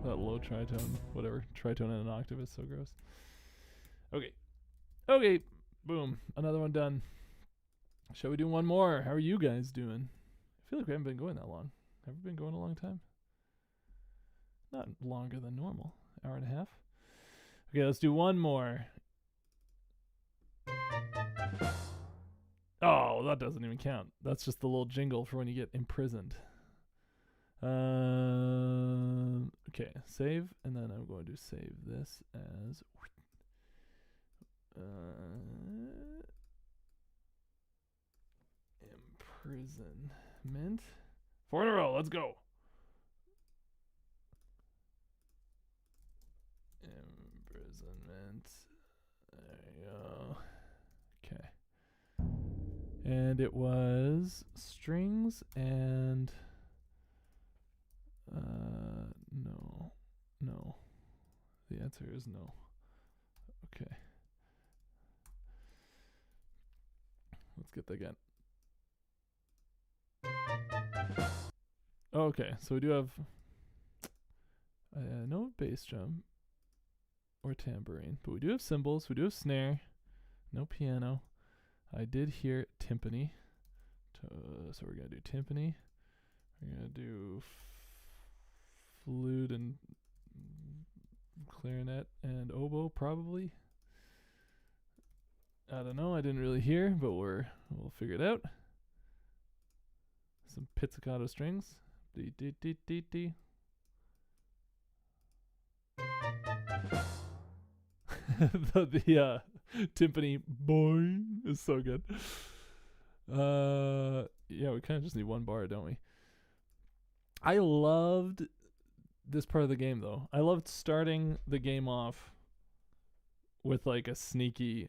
That that low tritone, whatever. Tritone in an octave is so gross. Okay. Okay. Boom. Another one done. Shall we do one more? How are you guys doing? I feel like we haven't been going that long. Have we been going a long time? Not longer than normal. Hour and a half. Okay, let's do one more. Oh, that doesn't even count. That's just the little jingle for when you get imprisoned. Okay, save, and then I'm going to save this as imprisonment. 4 in a row. Let's go. Imprisonment. There you go. Okay. And it was strings and no. The answer is no. Okay. Let's get that again. Okay, so we do have no bass drum or tambourine, but we do have cymbals, we do have snare, no piano. I did hear timpani, so we're going to do timpani. We're going to do flute and clarinet and oboe, probably. I don't know, I didn't really hear, but we'll figure it out. Some pizzicato strings. Dee dee dee dee dee. the timpani boy is so good. Yeah, we kind of just need one bar, don't we? I loved this part of the game, though. I loved starting the game off with like a sneaky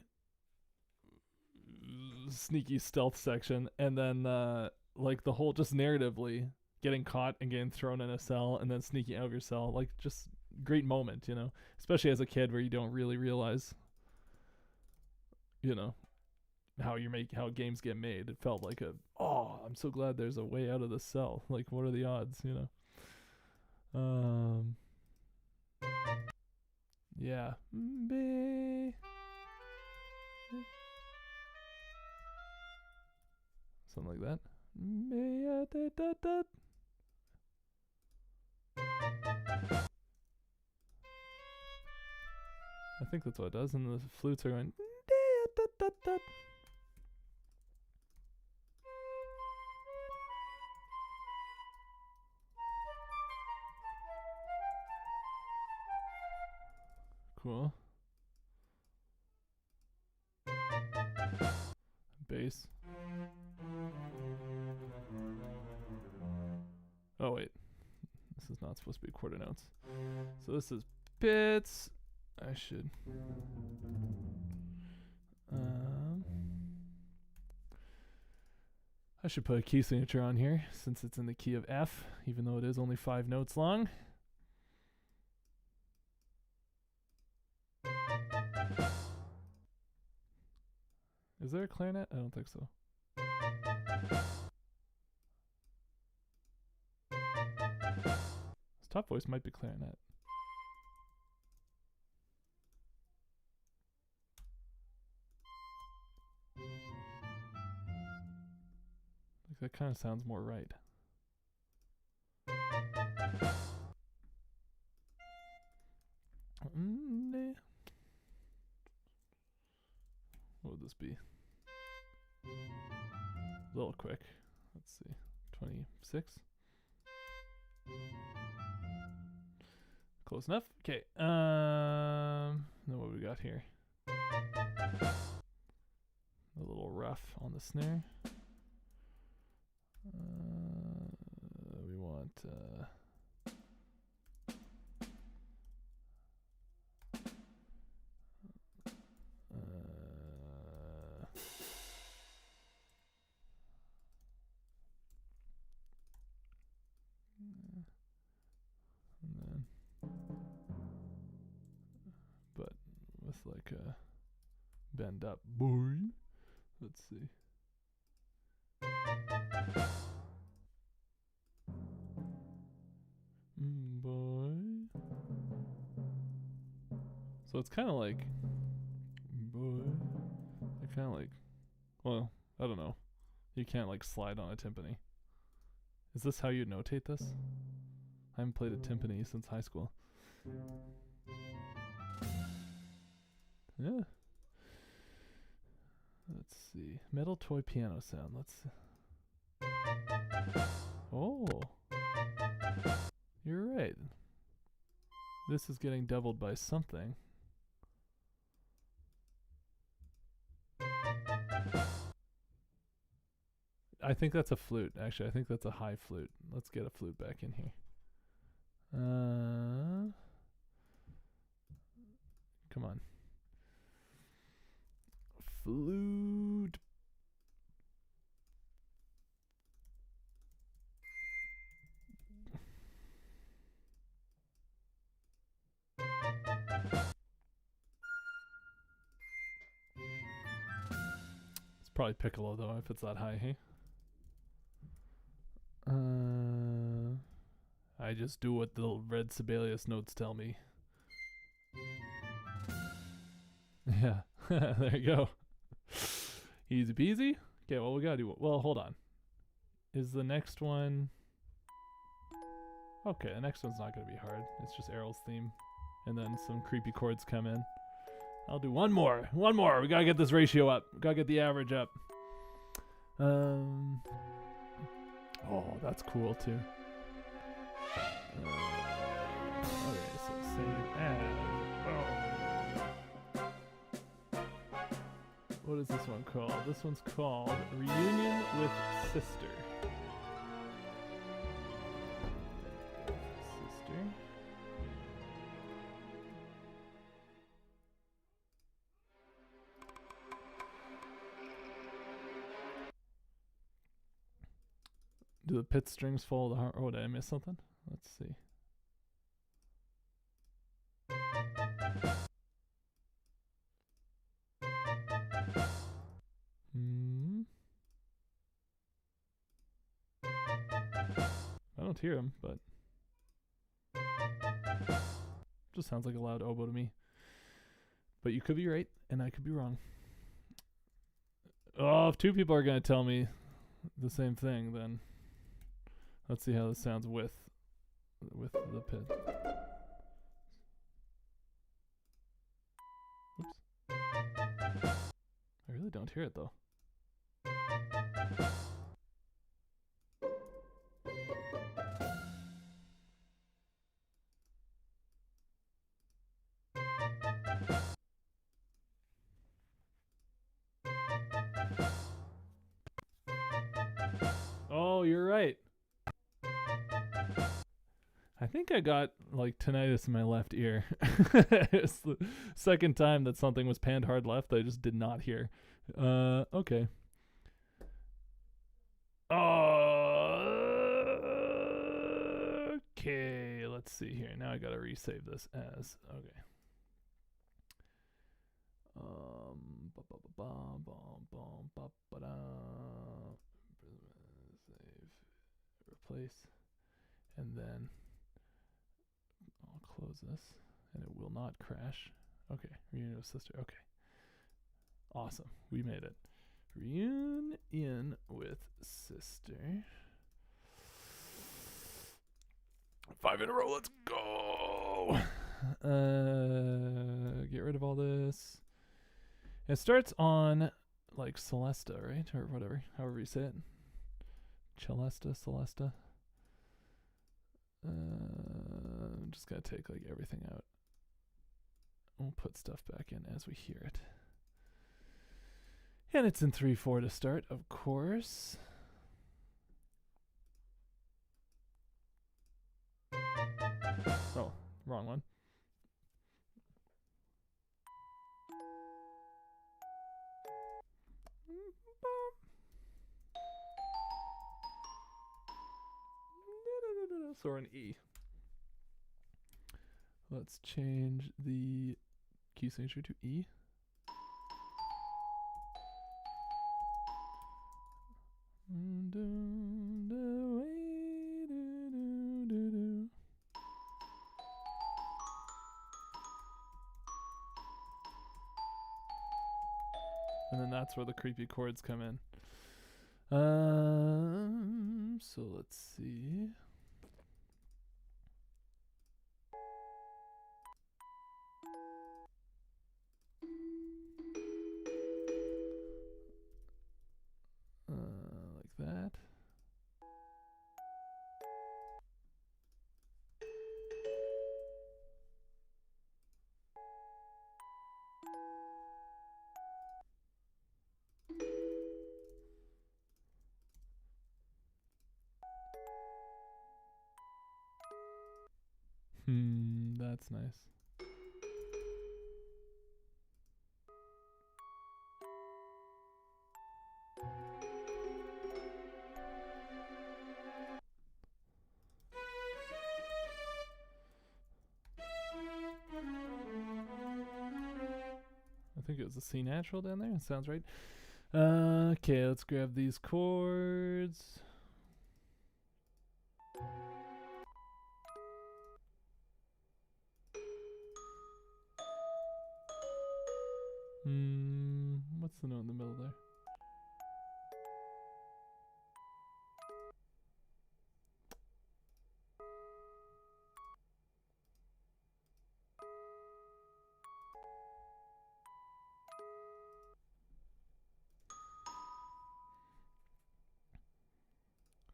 stealth section, and then like the whole just narratively getting caught and getting thrown in a cell and then sneaking out of your cell, like just great moment, you know, especially as a kid where you don't really realize, you know, how games get made. It felt like I'm so glad there's a way out of the cell. Like, what are the odds, you know? Yeah. Something like that. I think that's what it does, and the flutes are going. Cool. Bass. Oh wait, this is not supposed to be quarter notes. So this is bits. I should put a key signature on here since it's in the key of F, even though it is only 5 notes long. Is there a clarinet? I don't think so. This top voice might be clarinet. Like, that kind of sounds more right. What would this be? A little quick. Let's see. 26. Close enough. Okay. Then what we got here? A little rough on the snare. We want and then, but with like a bend up boy. Let's see. Boy. it's kind of like, well, I don't know. You can't like slide on a timpani. Is this how you notate this? I haven't played a timpani since high school. Yeah. Let's see. Metal toy piano sound. Oh. You're right. This is getting doubled by something. I think that's a flute. Actually, I think that's a high flute. Let's get a flute back in here. Come on. Flute. It's probably piccolo though if it's that high, hey? I just do what the red Sibelius notes tell me. Yeah, there you go. Easy peasy. Okay, well we gotta do. Well, hold on. Is the next one? Okay, the next one's not gonna be hard. It's just Errol's theme, and then some creepy chords come in. I'll do one more. One more. We gotta get this ratio up. We gotta get the average up. Oh, that's cool too. Okay, so save as. Oh. What is this one called? This one's called Reunion with Sister. Sister. Do the pit strings follow the harp? Oh, did I miss something? Let's see. I don't hear him, but just sounds like a loud oboe to me. But you could be right, and I could be wrong. Oh, if two people are going to tell me the same thing, then let's see how this sounds with the pit. Oops. I really don't hear it though. Oh, you're right. I think I got like tinnitus in my left ear. It's the second time that something was panned hard left that I just did not hear. Okay. Okay, let's see here. Now I gotta resave this as okay. Save, replace, and then I'll close this, and it will not crash. Okay, reunion with sister. Okay, awesome, we made it. Reunion with sister. 5 in a row. Let's go. Get rid of all this. It starts on like Celesta, right? Or whatever, however you say it. Celesta. I'm just gonna take like everything out. We'll put stuff back in as we hear it. And it's in 3/4 to start, of course. Oh, wrong one. So we're an E. Let's change the key signature to E. And then that's where the creepy chords come in. So let's see. Like that. That's nice. I think it was a C natural down there. It sounds right. Okay, let's grab these chords. What's the note in the middle there?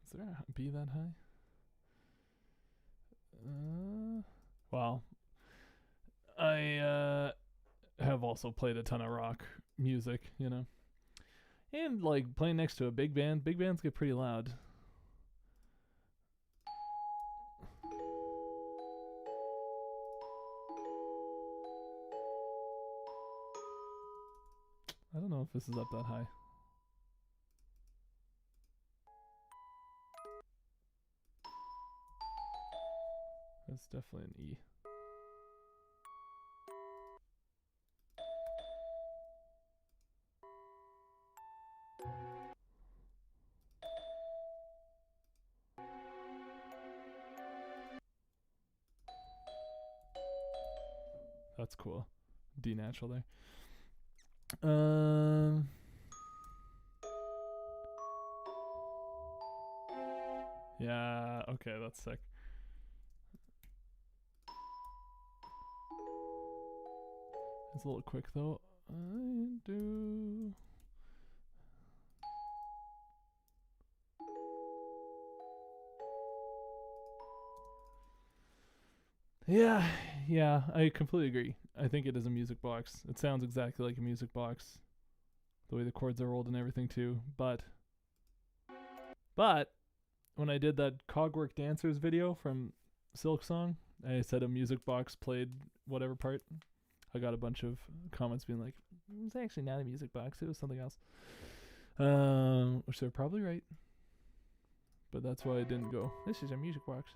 Is there a B that high? Well, I have also played a ton of rock music, you know. And like playing next to a big band. Big bands get pretty loud. I don't know if this is up that high. That's definitely an E. That's cool. D natural there. Yeah, okay, that's sick. It's a little quick though. I do. Yeah, I completely agree. I think it is a music box. It sounds exactly like a music box. The way the chords are rolled and everything too. But when I did that Cogwork Dancers video from Silk Song, I said a music box played whatever part. I got a bunch of comments being like, it's actually not a music box, it was something else. Which they're probably right. But that's why I didn't go, this is a music box.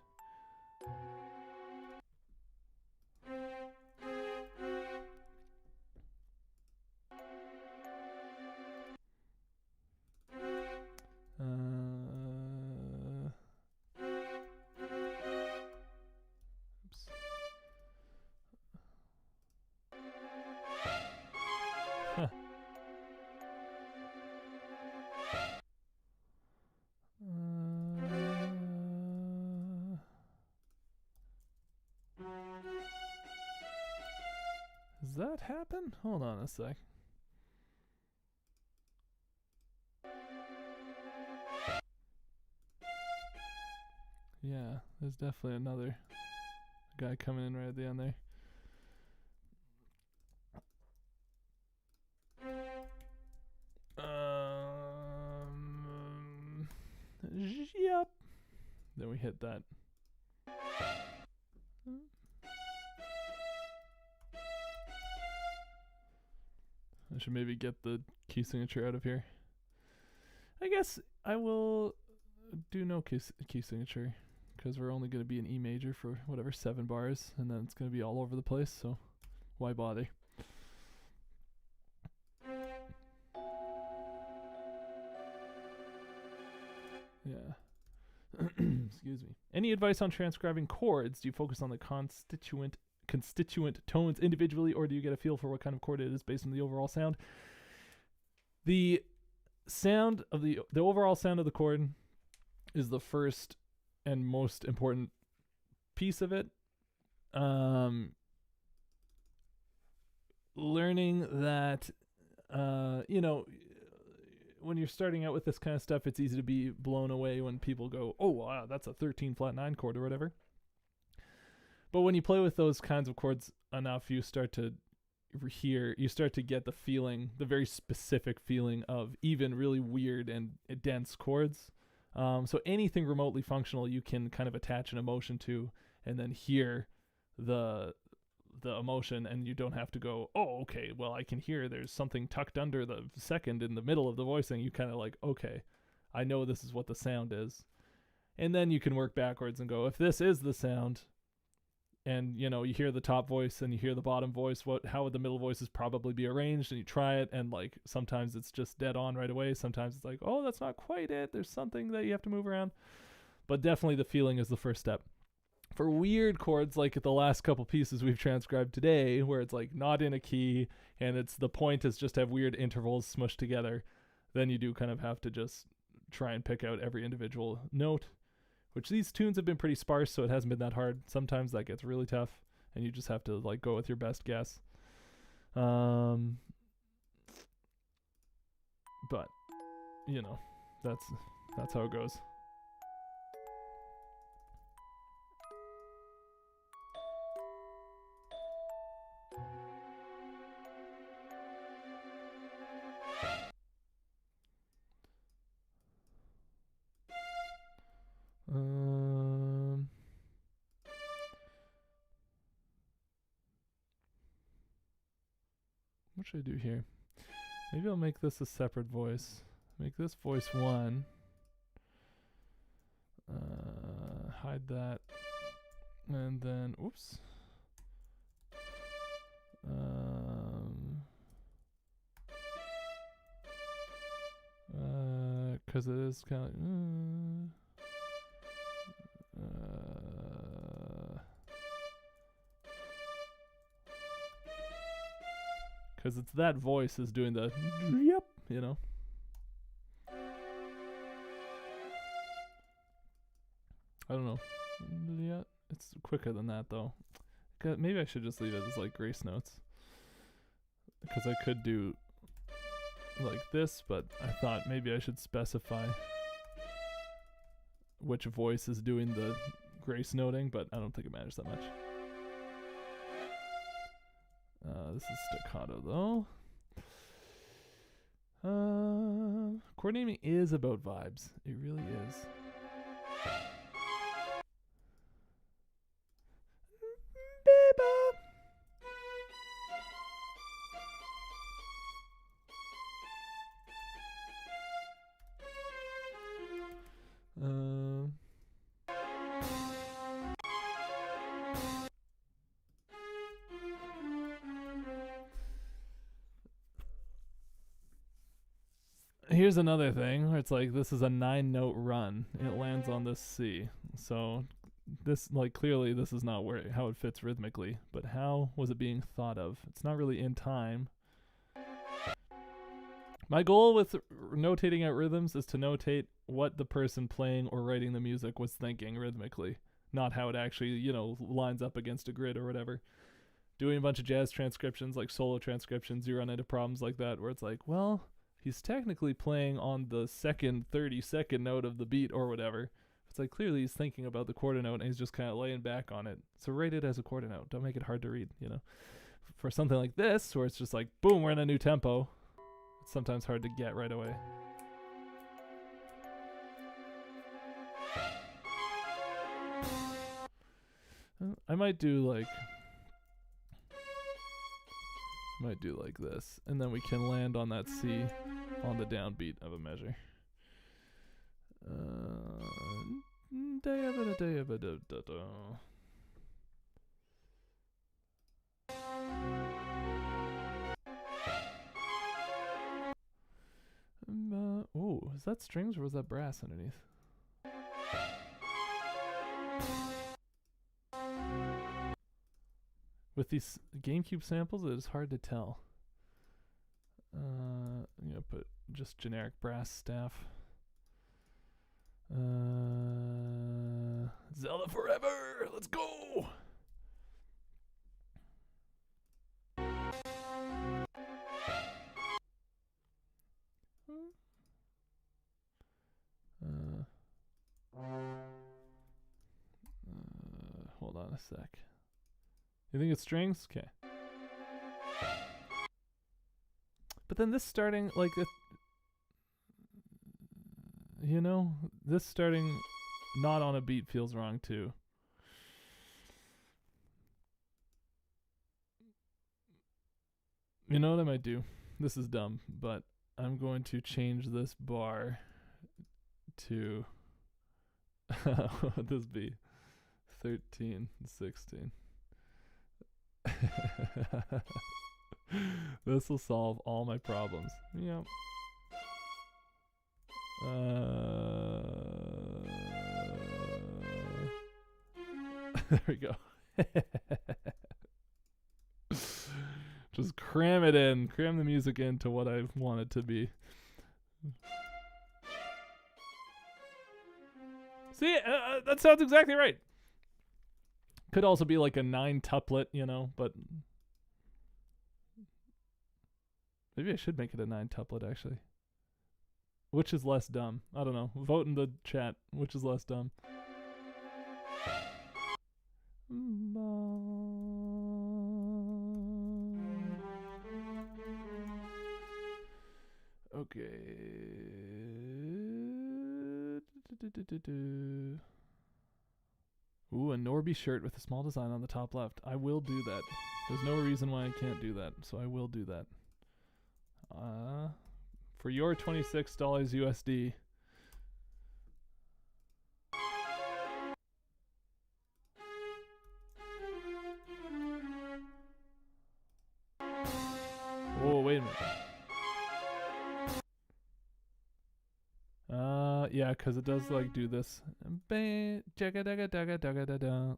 Does that happen? Hold on a sec. Yeah, there's definitely another guy coming in right at the end there. Yep. Then we hit that. I should maybe get the key signature out of here. I guess I will do no key signature because we're only going to be in E major for whatever 7 bars, and then it's going to be all over the place, so why bother? Yeah. Excuse me. Any advice on transcribing chords? Do you focus on the constituent tones individually, or do you get a feel for what kind of chord it is based on the overall sound? The sound of the overall sound of the chord is the first and most important piece of it. Learning that, when you're starting out with this kind of stuff, it's easy to be blown away when people go, "Oh, wow, that's a 13 flat 9 chord," or whatever. But when you play with those kinds of chords enough, you start to get the feeling, the very specific feeling of even really weird and dense chords. So anything remotely functional, you can kind of attach an emotion to, and then hear the emotion, and you don't have to go, "Oh, okay, well, I can hear there's something tucked under the second in the middle of the voice," and you kind of like, "Okay, I know this is what the sound is." And then you can work backwards and go, if this is the sound, and you hear the top voice and you hear the bottom voice, how would the middle voices probably be arranged? And you try it, and like sometimes it's just dead on right away. Sometimes it's like, oh, that's not quite it. There's something that you have to move around. But definitely the feeling is the first step. For weird chords like the last couple pieces we've transcribed today, where it's like not in a key and it's the point is just have weird intervals smushed together, then you do kind of have to just try and pick out every individual note, which these tunes have been pretty sparse, so it hasn't been that hard. Sometimes that gets really tough and you just have to like go with your best guess. But that's how it goes. What should I do here? Maybe I'll make this a separate voice. Make this voice 1. Hide that. And then, oops. Because it is kind of because it's that voice is doing the yep, I don't know. Yeah, it's quicker than that though. Maybe I should just leave it as like grace notes, because I could do like this, but I thought maybe I should specify which voice is doing the grace noting, but I don't think it matters that much. This is staccato though. Chord naming is about vibes. It really is. Here's another thing where it's like this is a 9-note run. It lands on this C. So this, like, clearly this is not how it fits rhythmically, but how was it being thought of? It's not really in time. My goal with notating out rhythms is to notate what the person playing or writing the music was thinking rhythmically, not how it actually, lines up against a grid or whatever. Doing a bunch of jazz transcriptions, like solo transcriptions, you run into problems like that where it's like, well, he's technically playing on the second 32nd note of the beat or whatever. It's like clearly he's thinking about the quarter note and he's just kind of laying back on it. So write it as a quarter note. Don't make it hard to read, For something like this, where it's just like, boom, we're in a new tempo, it's sometimes hard to get right away. I might do like this, and then we can land on that C on the downbeat of a measure. Oh, is that strings or was that brass underneath? With these GameCube samples, it is hard to tell. gonna put just generic brass staff. Zelda forever! Let's go! Hold on a sec. You think it's strings? Okay. But then this starting, like, you know, this starting not on a beat feels wrong too. You know what I might do? This is dumb, but I'm going to change this bar to what would this be? 13, 16. This will solve all my problems. Yep. There we go. Just cram it in. Cram the music into what I want it to be. See, that sounds exactly right. Could also be like a 9-tuplet, you know, but maybe I should make it a 9-tuplet actually. Which is less dumb? I don't know. Vote in the chat. Which is less dumb? Okay. Ooh, a Norby shirt with a small design on the top left. I will do that. There's no reason why I can't do that, so I will do that. For your $26 USD. Oh, wait a minute. Yeah, because it does like do this,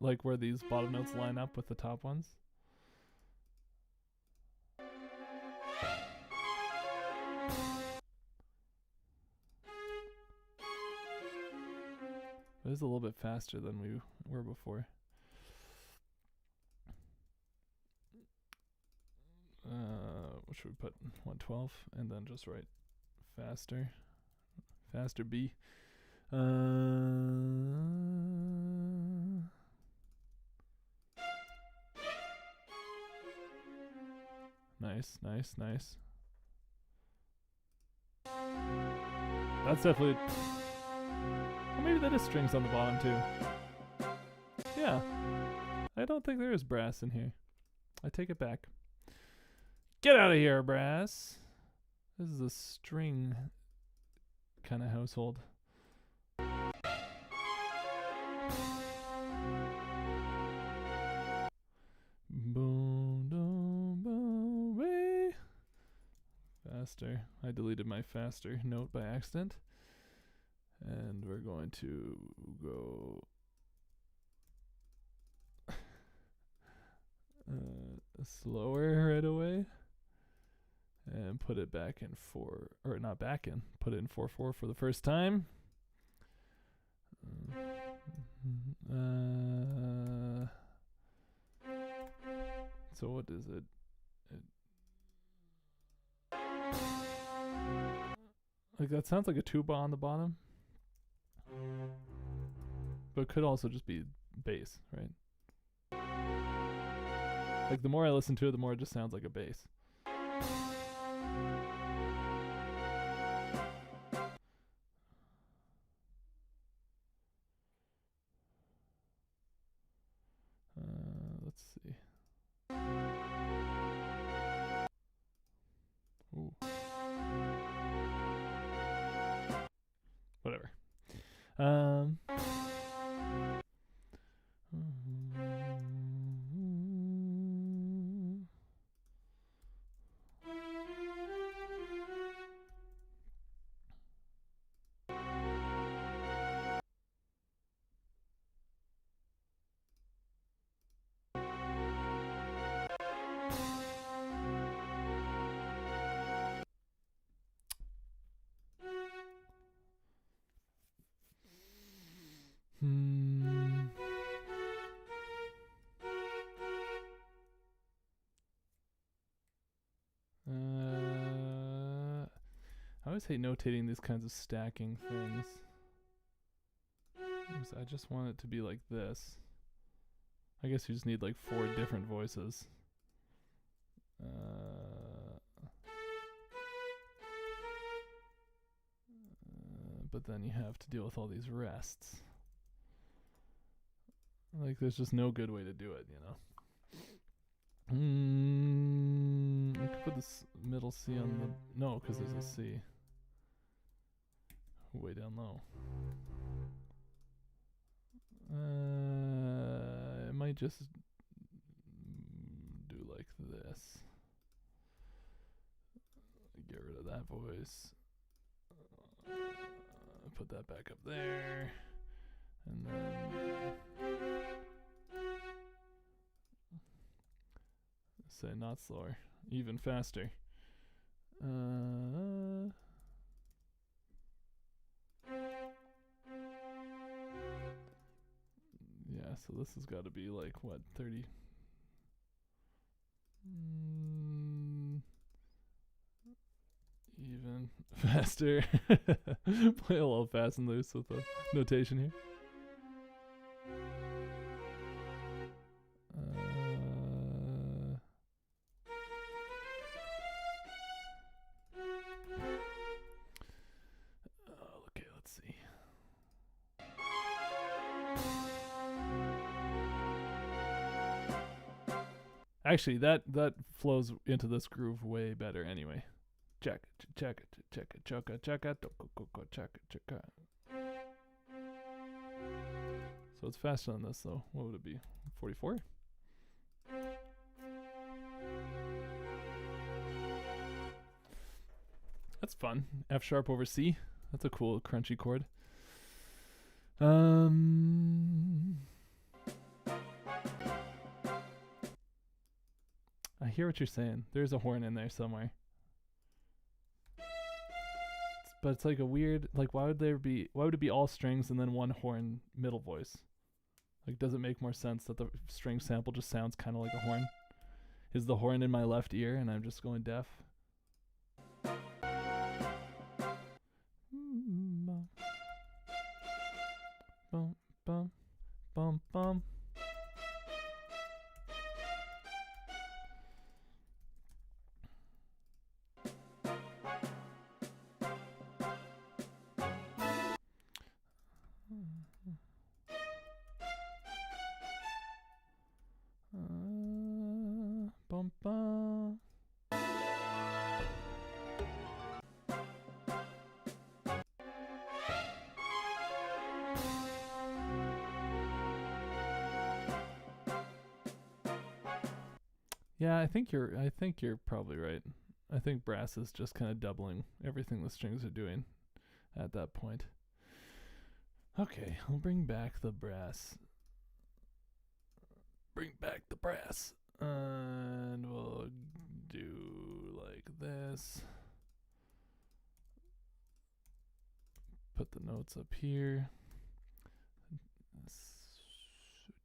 like where these bottom notes line up with the top ones. It is a little bit faster than we were before. What should we put? 112, and then just write faster. Faster B. Nice, nice, nice. That's definitely... Well, maybe that is strings on the bottom too. Yeah. I don't think there is brass in here. I take it back. Get out of here, brass. This is a string kind of household. Boom, boom, boom, way. Faster. I deleted my faster note by accident. And we're going to go slower right away. And put it back in 4, or not back in, put it in 4/4 for the first time. So what is it? Like that sounds like a tuba on the bottom. But it could also just be bass, right? Like the more I listen to it, the more it just sounds like a bass. Let's see. Ooh. Whatever. always hate notating these kinds of stacking things. I just want it to be like this. I guess you just need like 4 different voices. But then you have to deal with all these rests. Like, there's just no good way to do it, you know? I could put this middle C on the... No, because there's a C. Way down low. I might just do like this. Get rid of that voice. Put that back up there. And then... say not slower. Even faster. Yeah, so this has got to be like, what, 30? Even faster. Play a little fast and loose with the notation here. Okay, let's see. Actually, that flows into this groove way better anyway. Check it, check it, check it, check it, check it, check it, check it. So it's faster than this, though. What would it be? 44? That's fun. F sharp over C. That's a cool crunchy chord. I hear what you're saying. There's a horn in there somewhere. But it's like a weird, like, why would it be all strings and then one horn middle voice? Like, does it make more sense that the string sample just sounds kind of like a horn? Is the horn in my left ear and I'm just going deaf? Bum, bum, bum, bum. Bum, bum. Yeah, I think you're probably right. I think brass is just kind of doubling everything the strings are doing at that point. Okay, I'll bring back the brass. Bring back the brass. And we'll do like this. Put the notes up here.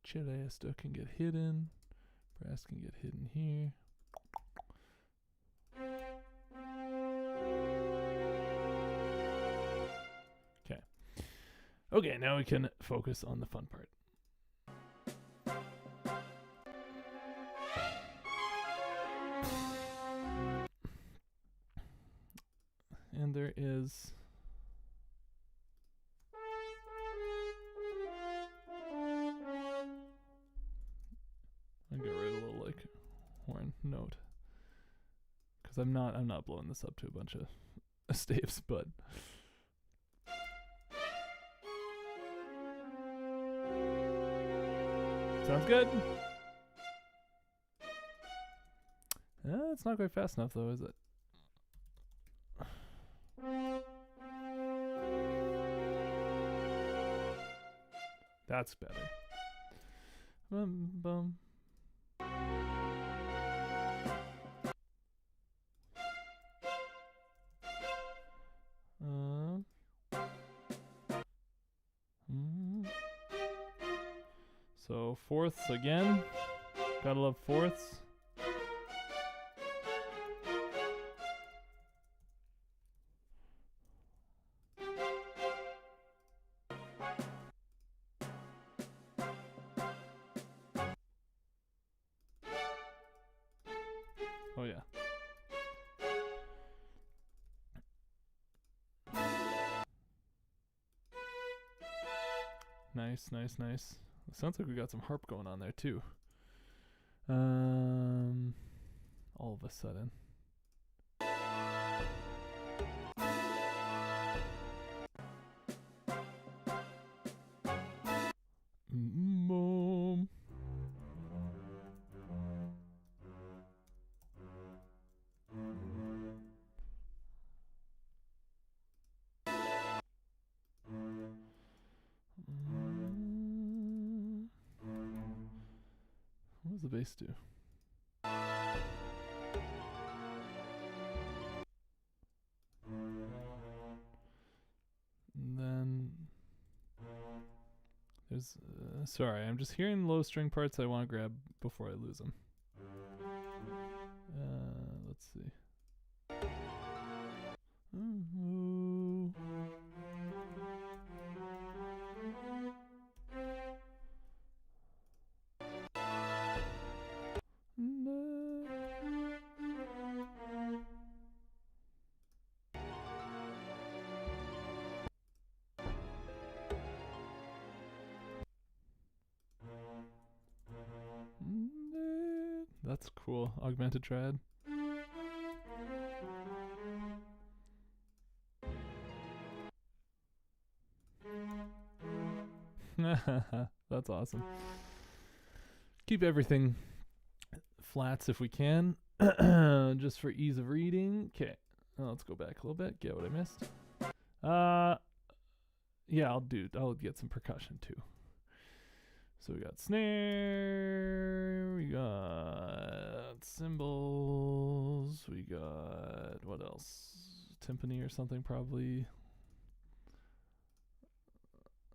Cello stuff can get hidden. Brass can get hidden here. Okay. Okay, now we can focus on the fun part. And there is... I'm gonna write a little like horn note, because I'm not blowing this up to a bunch of staves, but sounds good. It's not quite fast enough though, is it? That's better. Bum, bum. So fourths again. Gotta love fourths. Nice, nice, nice. It sounds like we got some harp going on there too. All of a sudden. Boom. What does the bass do? And then there's sorry, I'm just hearing low string parts I want to grab before I lose them. Let's see. Ooh. That's cool. Augmented triad. That's awesome. Keep everything flats if we can, just for ease of reading. Okay, let's go back a little bit. Get what I missed. Yeah, I'll get some percussion too. So we got snare, we got cymbals, we got, what else? Timpani or something probably.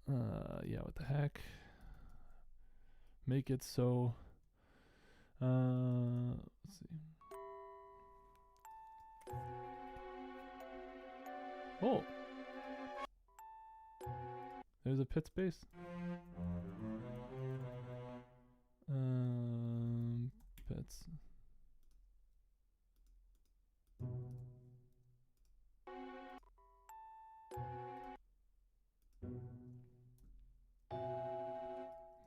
Yeah, what the heck? Make it so. Let's see. Oh! There's a pit space. Pits.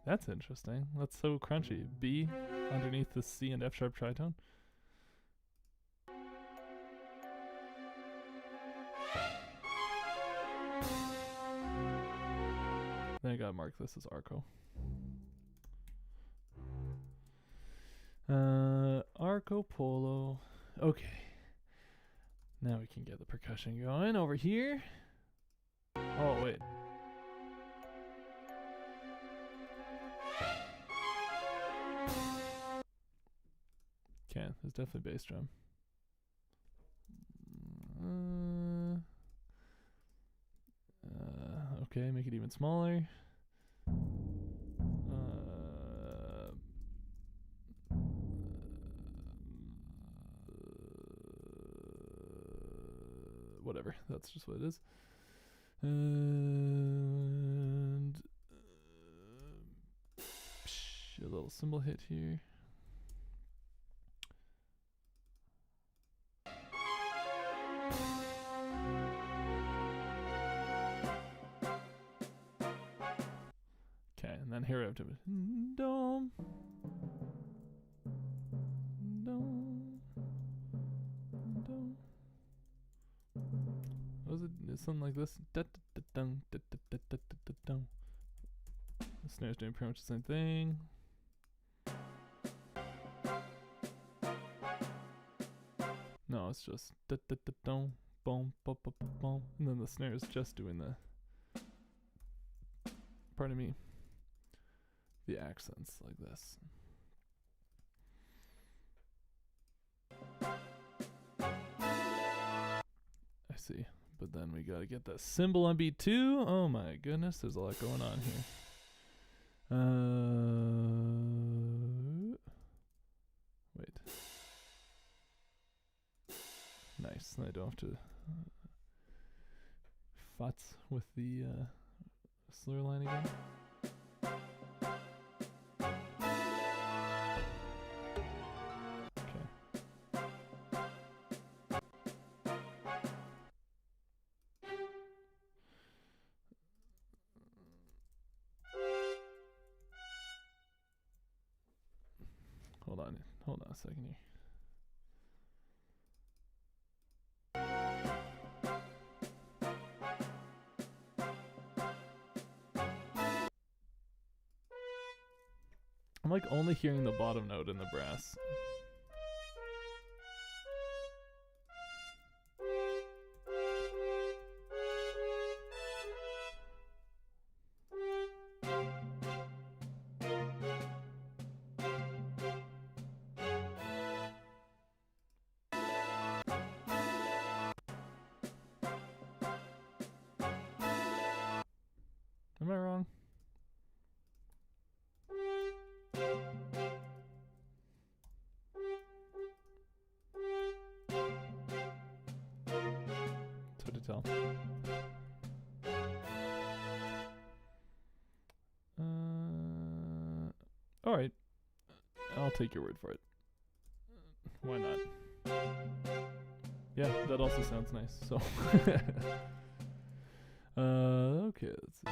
That's interesting. That's so crunchy. B underneath the C and F sharp tritone. Then I gotta mark this as Arco. Arco Polo. Okay. Now we can get the percussion going over here. Oh, wait. Okay, there's definitely bass drum. Okay, make it even smaller. Whatever, that's just what it is. And a little cymbal hit here. Okay, and then here we have to dom, dom, dom. What was it? It's something like this. The snare's doing pretty much the same thing. No, it's just boom, boom, boom, boom, and then the snare is just doing the. Pardon me. The accents like this. I see. But then we gotta get that cymbal on beat too. Oh my goodness, there's a lot going on here. Wait. Nice. I don't have to futz with the slur line again. on. Hold on a second here. I'm like only hearing the bottom note in the brass. Am I wrong? It's hard to tell. All right. I'll take your word for it. Why not? Yeah, that also sounds nice. So, okay, let's see.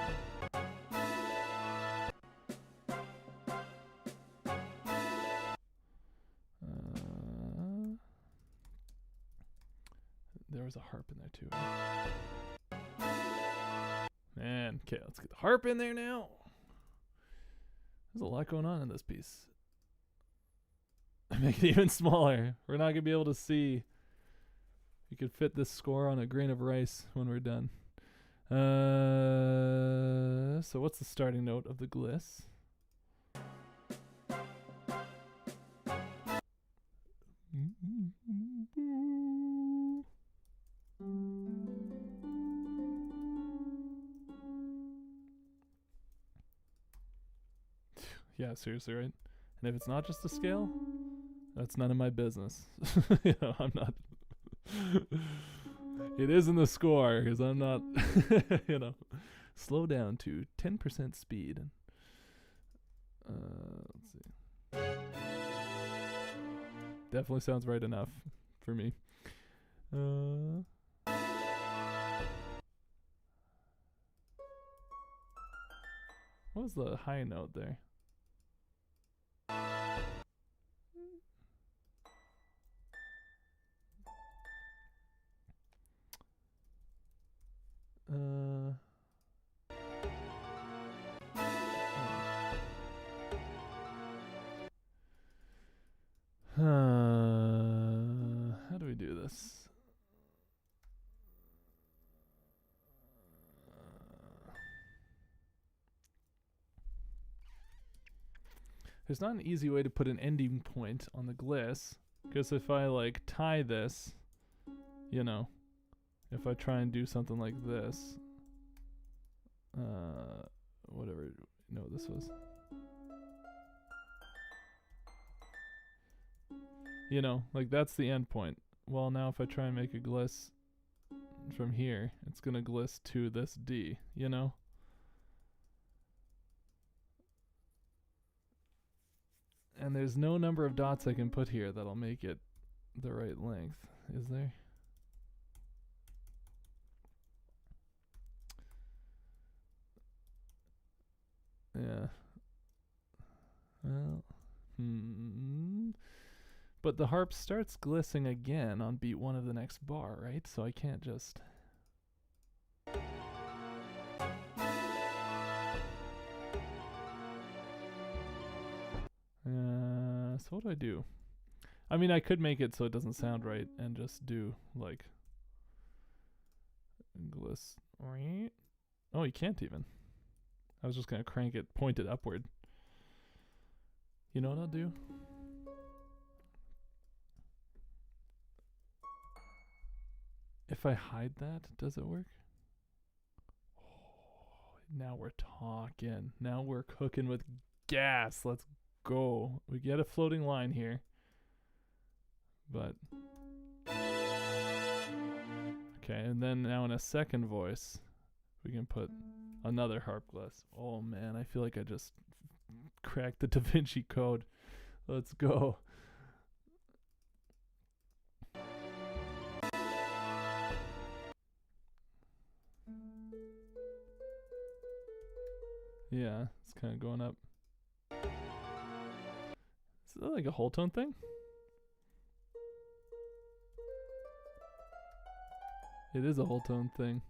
There was a harp in there too. Man, okay, let's get the harp in there now. There's a lot going on in this piece. Make it even smaller. We're not gonna be able to see. You could fit this score on a grain of rice when we're done. So what's the starting note of the gliss? Yeah, seriously, right? And if it's not just a scale, that's none of my business. You know, I'm not. It is in the score because I'm not. You know, slow down to 10% speed. Let's see. Definitely sounds right enough for me. What was the high note there? How do we do this? There's not an easy way to put an ending point on the gliss, because if I like tie this, you know, if I try and do something like this, whatever, no, this was, you know, like that's the end point. Well, now if I try and make a gliss from here, it's gonna gliss to this D, you know? And there's no number of dots I can put here that'll make it the right length, is there? Yeah. Well, but the harp starts glissing again on beat 1 of the next bar, right? So I can't just... So what do I do? I mean, I could make it so it doesn't sound right and just do, like, gliss. Oh, you can't even. I was just going to crank it, point it upward. You know what I'll do? If I hide that, does it work? Oh, now we're talking. Now we're cooking with gas. Let's go. We get a floating line here. But... okay, and then now in a second voice, we can put another harp gliss. Oh man, I feel like I just cracked the Da Vinci Code. Let's go. Yeah, it's kind of going up. that like a whole tone thing? It is a whole tone thing.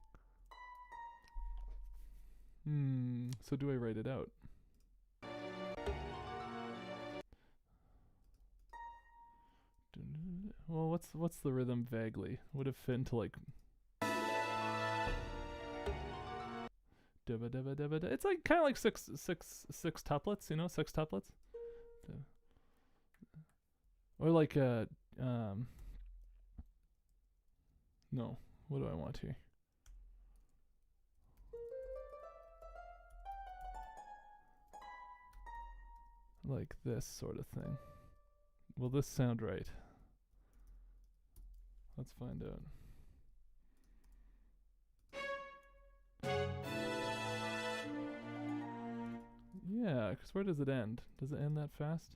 So do I write it out? Well, what's the rhythm vaguely? Would it fit into like it's like kind of like six tuplets, you know, six tuplets, or like no, what do I want here? Like this sort of thing. Will this sound right? Let's find out. Yeah, because where does it end? Does it end that fast?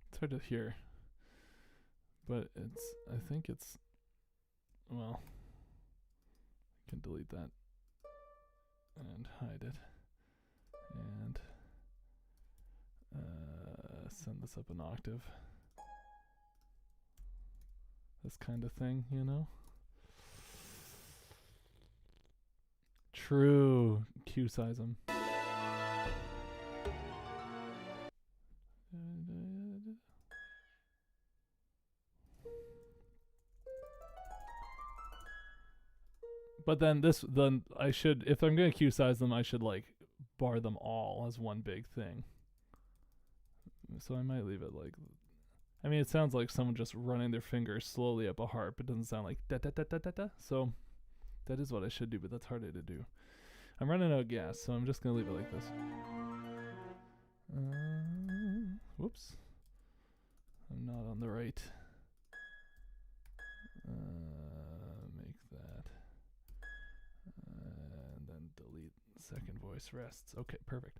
It's hard to hear. But I think it's, well, I can delete that and hide it. And send this up an octave. This kind of thing, you know? True. Q size them. But then I should, if I'm going to Q size them, I should like bar them all as one big thing. So I might leave it like, I mean, it sounds like someone just running their fingers slowly up a harp. It doesn't sound like da da da da da da. So that is what I should do, but that's harder to do. I'm running out of gas, so I'm just going to leave it like this. Whoops. I'm not on the right. Make that. And then delete second voice rests. Okay, perfect.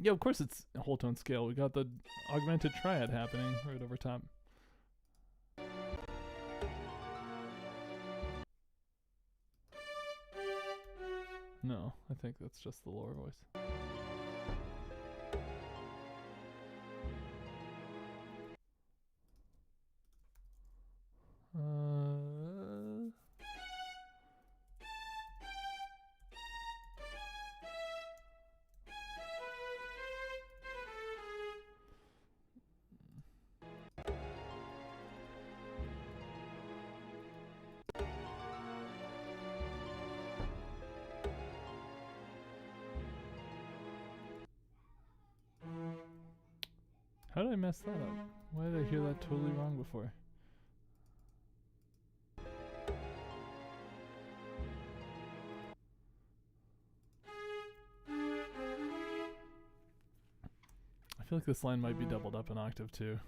Yeah, of course it's a whole tone scale. We got the augmented triad happening right over top. No, I think that's just the lower voice. How did I mess that up? Why did I hear that totally wrong before? I feel like this line might be doubled up an octave too.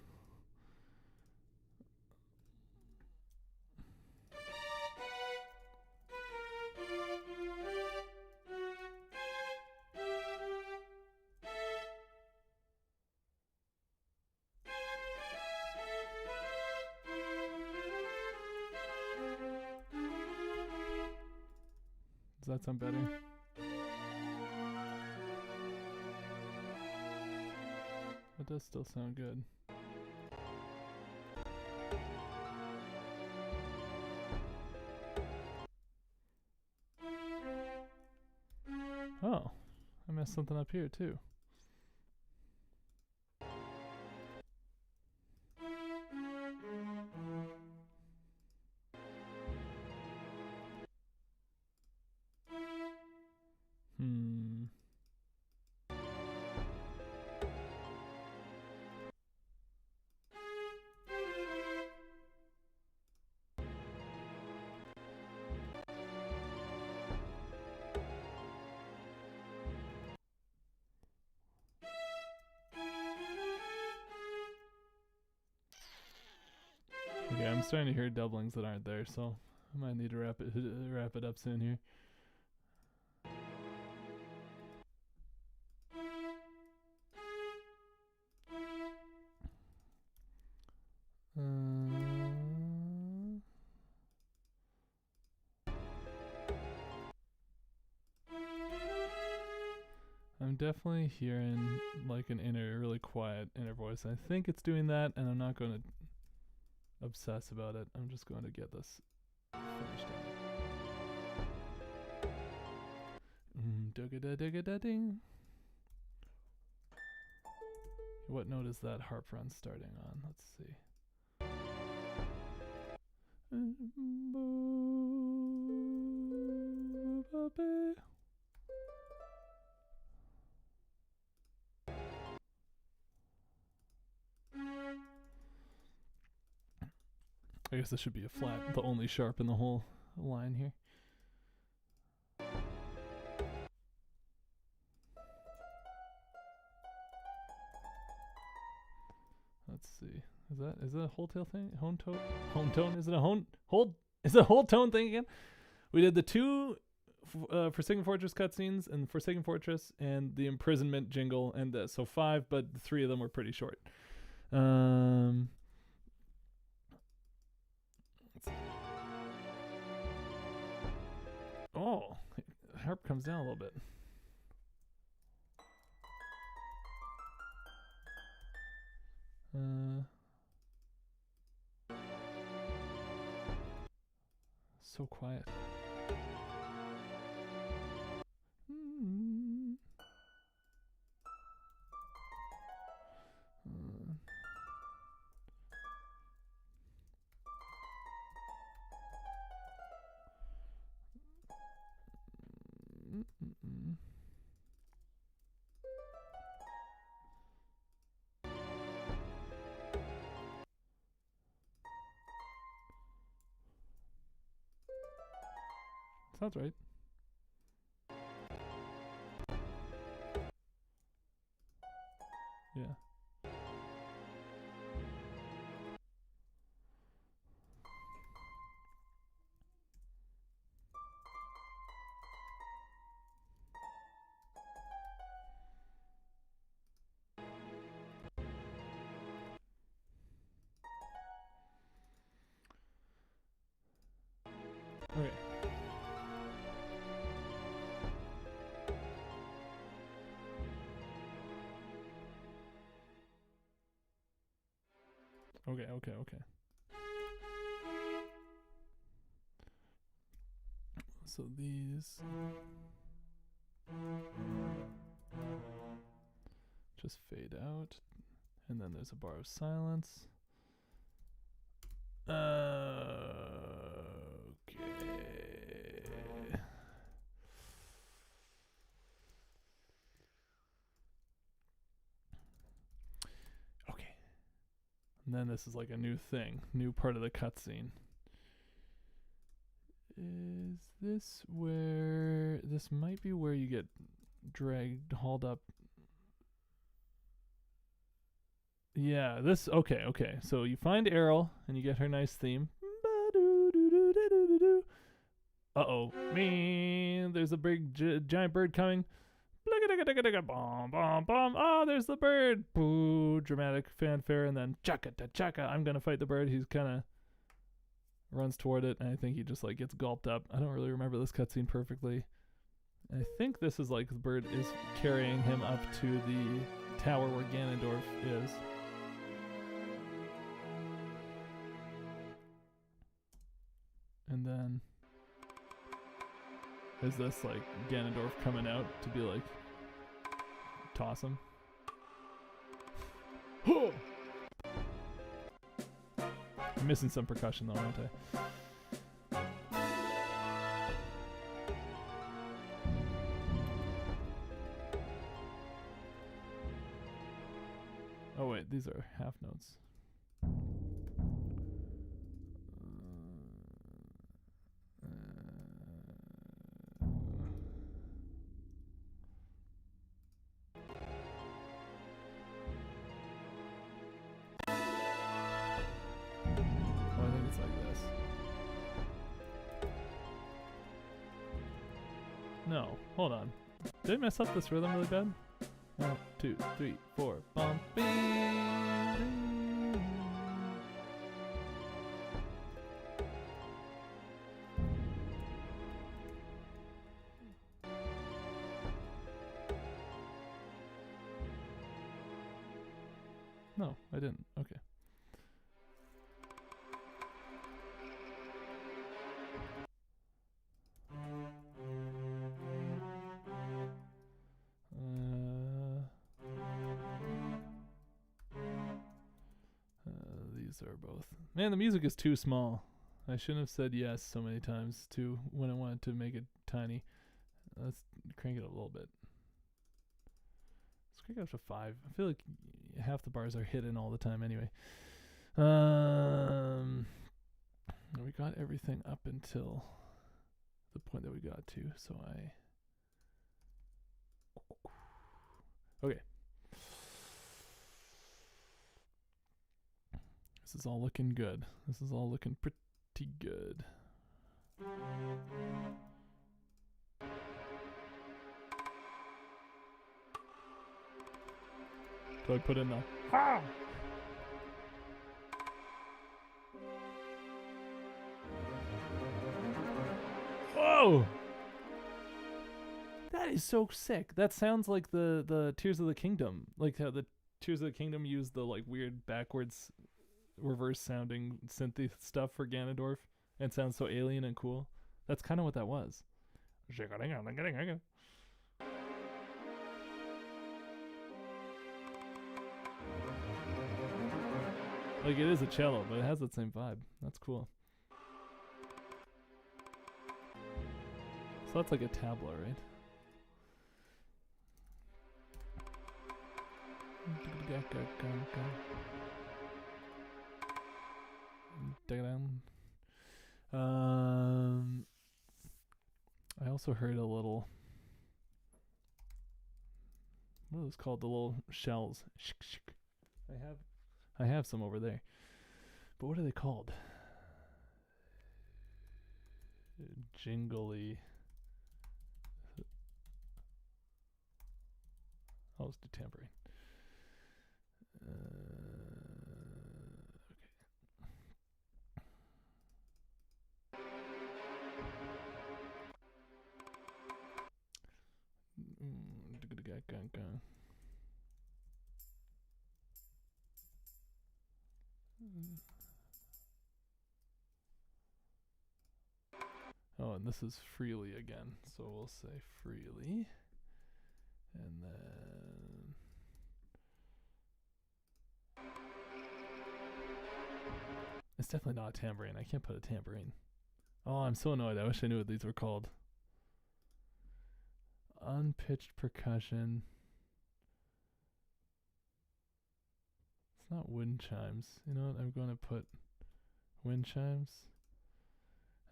Does that sound better? It does still sound good. Oh, I messed something up here too. Okay, I'm starting to hear doublings that aren't there, so I might need to wrap it up soon here. I'm definitely hearing like an inner, really quiet inner voice. I think it's doing that, and I'm not going to obsess about it. I'm just going to get this finished up. Ding. What note is that harp run starting on? Let's see. I guess this should be a flat, the only sharp in the whole line here. Let's see. Is that a whole tail thing? Hone tone? Is it a is it a whole tone thing again? We did the two Forsaken Fortress cutscenes and Forsaken Fortress and the Imprisonment jingle and this. So 5, but 3 of them were pretty short. Oh, harp comes down a little bit. So quiet. Sounds right. Yeah. Okay. Okay. So these just fade out, and then there's a bar of silence. Okay. And then this is like a new thing, new part of the cutscene. Is this where... This might be where you get dragged, hauled up. Yeah, this... Okay. So you find Errol, and you get her nice theme. Uh-oh. Man, there's a big giant bird coming. Oh, there's the bird. Boo, dramatic fanfare, and then chaka. I'm gonna fight the bird. He's kind of runs toward it, and I think he just like gets gulped up. I don't really remember this cutscene perfectly. I think this is like the bird is carrying him up to the tower where Ganondorf is. And then is this like Ganondorf coming out to be like toss him? I'm missing some percussion though, aren't I? Oh wait, these are half notes. No, hold on. Did I mess up this rhythm really bad? 1, 2, 3, 4. Bum, No, I didn't. Okay. These are both. Man, the music is too small. I shouldn't have said yes so many times too when I wanted to make it tiny. Let's crank it up a little bit. Let's crank it up to 5. I feel like half the bars are hidden all the time anyway. We got everything up until the point that we got to, so okay. This is all looking good. This is all looking pretty good. Do I put in the ha? Whoa! That is so sick. That sounds like the Tears of the Kingdom. Like how the Tears of the Kingdom use the like weird backwards reverse sounding synthy stuff for Ganondorf and sounds so alien and cool. That's kind of what that was. Like it is a cello, but it has that same vibe. That's cool. So that's like a tabla, right? I also heard a little. What are those called? The little shells. I have some over there. But what are they called? Jingly. I'll just do tambourine. Okay. Oh, and this is freely again. So we'll say freely. And then it's definitely not a tambourine. I can't put a tambourine. Oh, I'm so annoyed. I wish I knew what these were called. Unpitched percussion. It's not wind chimes. You know what? I'm going to put wind chimes.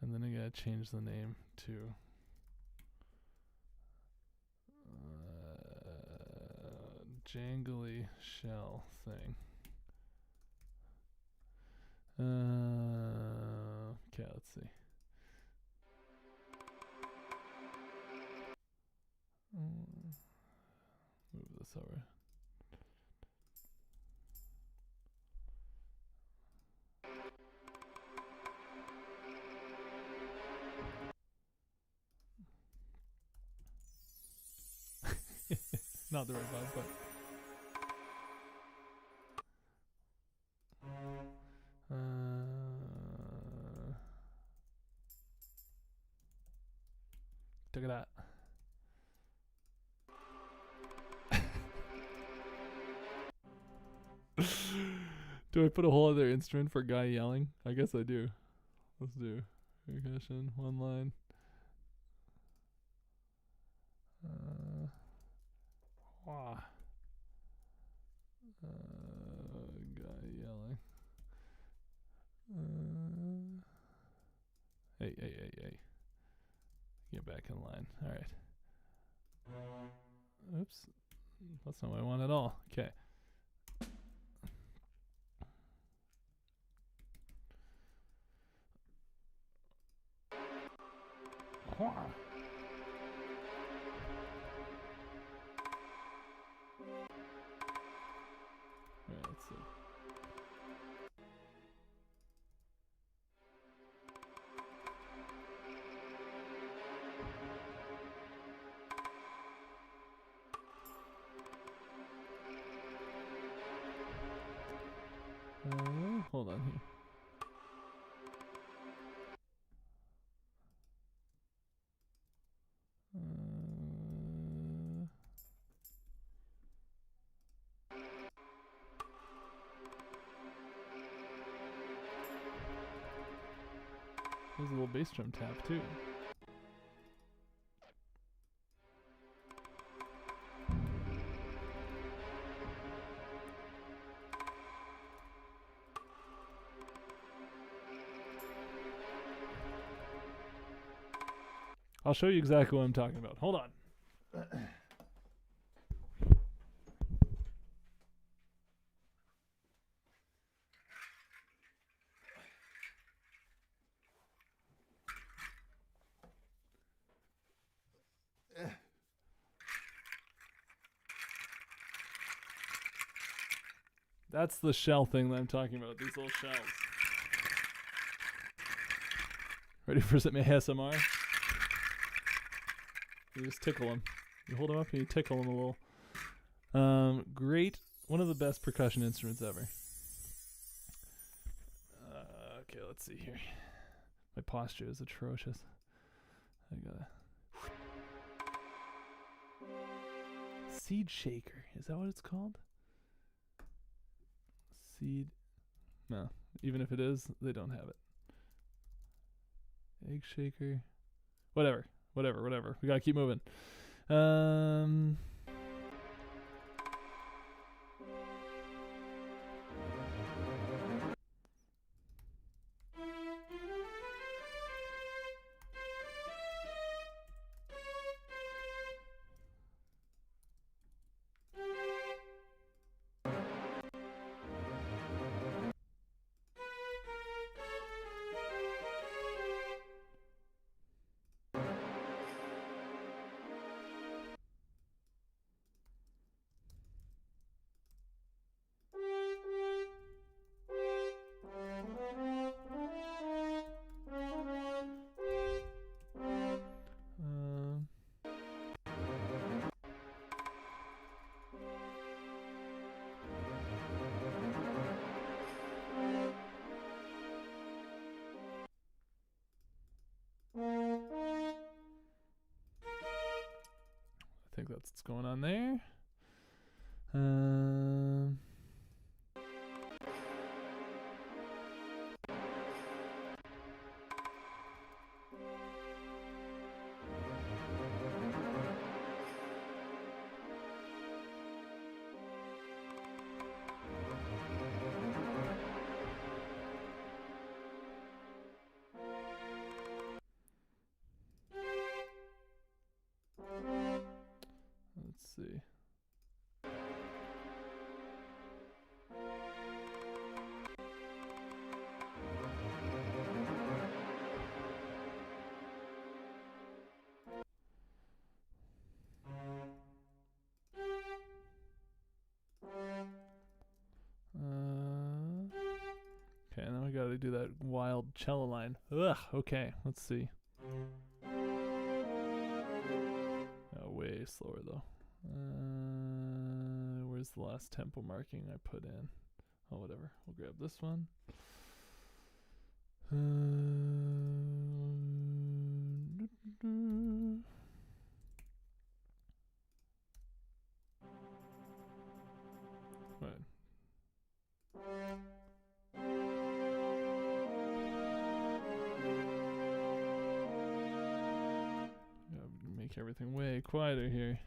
And then I gotta change the name to jangly shell thing. Okay, let's see. Move this over. Not the right vibe, but look at that. Do I put a whole other instrument for a guy yelling? I guess I do. Let's do percussion, one line. Guy yelling. Hey. Get back in line. Alright. Oops. That's not what I want at all. Okay. Alright, let's see. Hold on here. There's a little bass drum tap too. I'll show you exactly what I'm talking about. Hold on. That's the shell thing that I'm talking about. These little shells. Ready for some ASMR? You just tickle them. You hold them up and you tickle them a little. Great. One of the best percussion instruments ever. Okay, let's see here. My posture is atrocious. I gotta... Seed shaker. Is that what it's called? Seed. No. Even if it is, they don't have it. Egg shaker. Whatever. We gotta keep moving. I think that's what's going on there. Let's see. Okay, now we gotta do that wild cello line. Ugh, okay, let's see. Oh, way slower though. Where's the last tempo marking I put in? Oh, whatever. We'll grab this one. Right. Make everything way quieter here.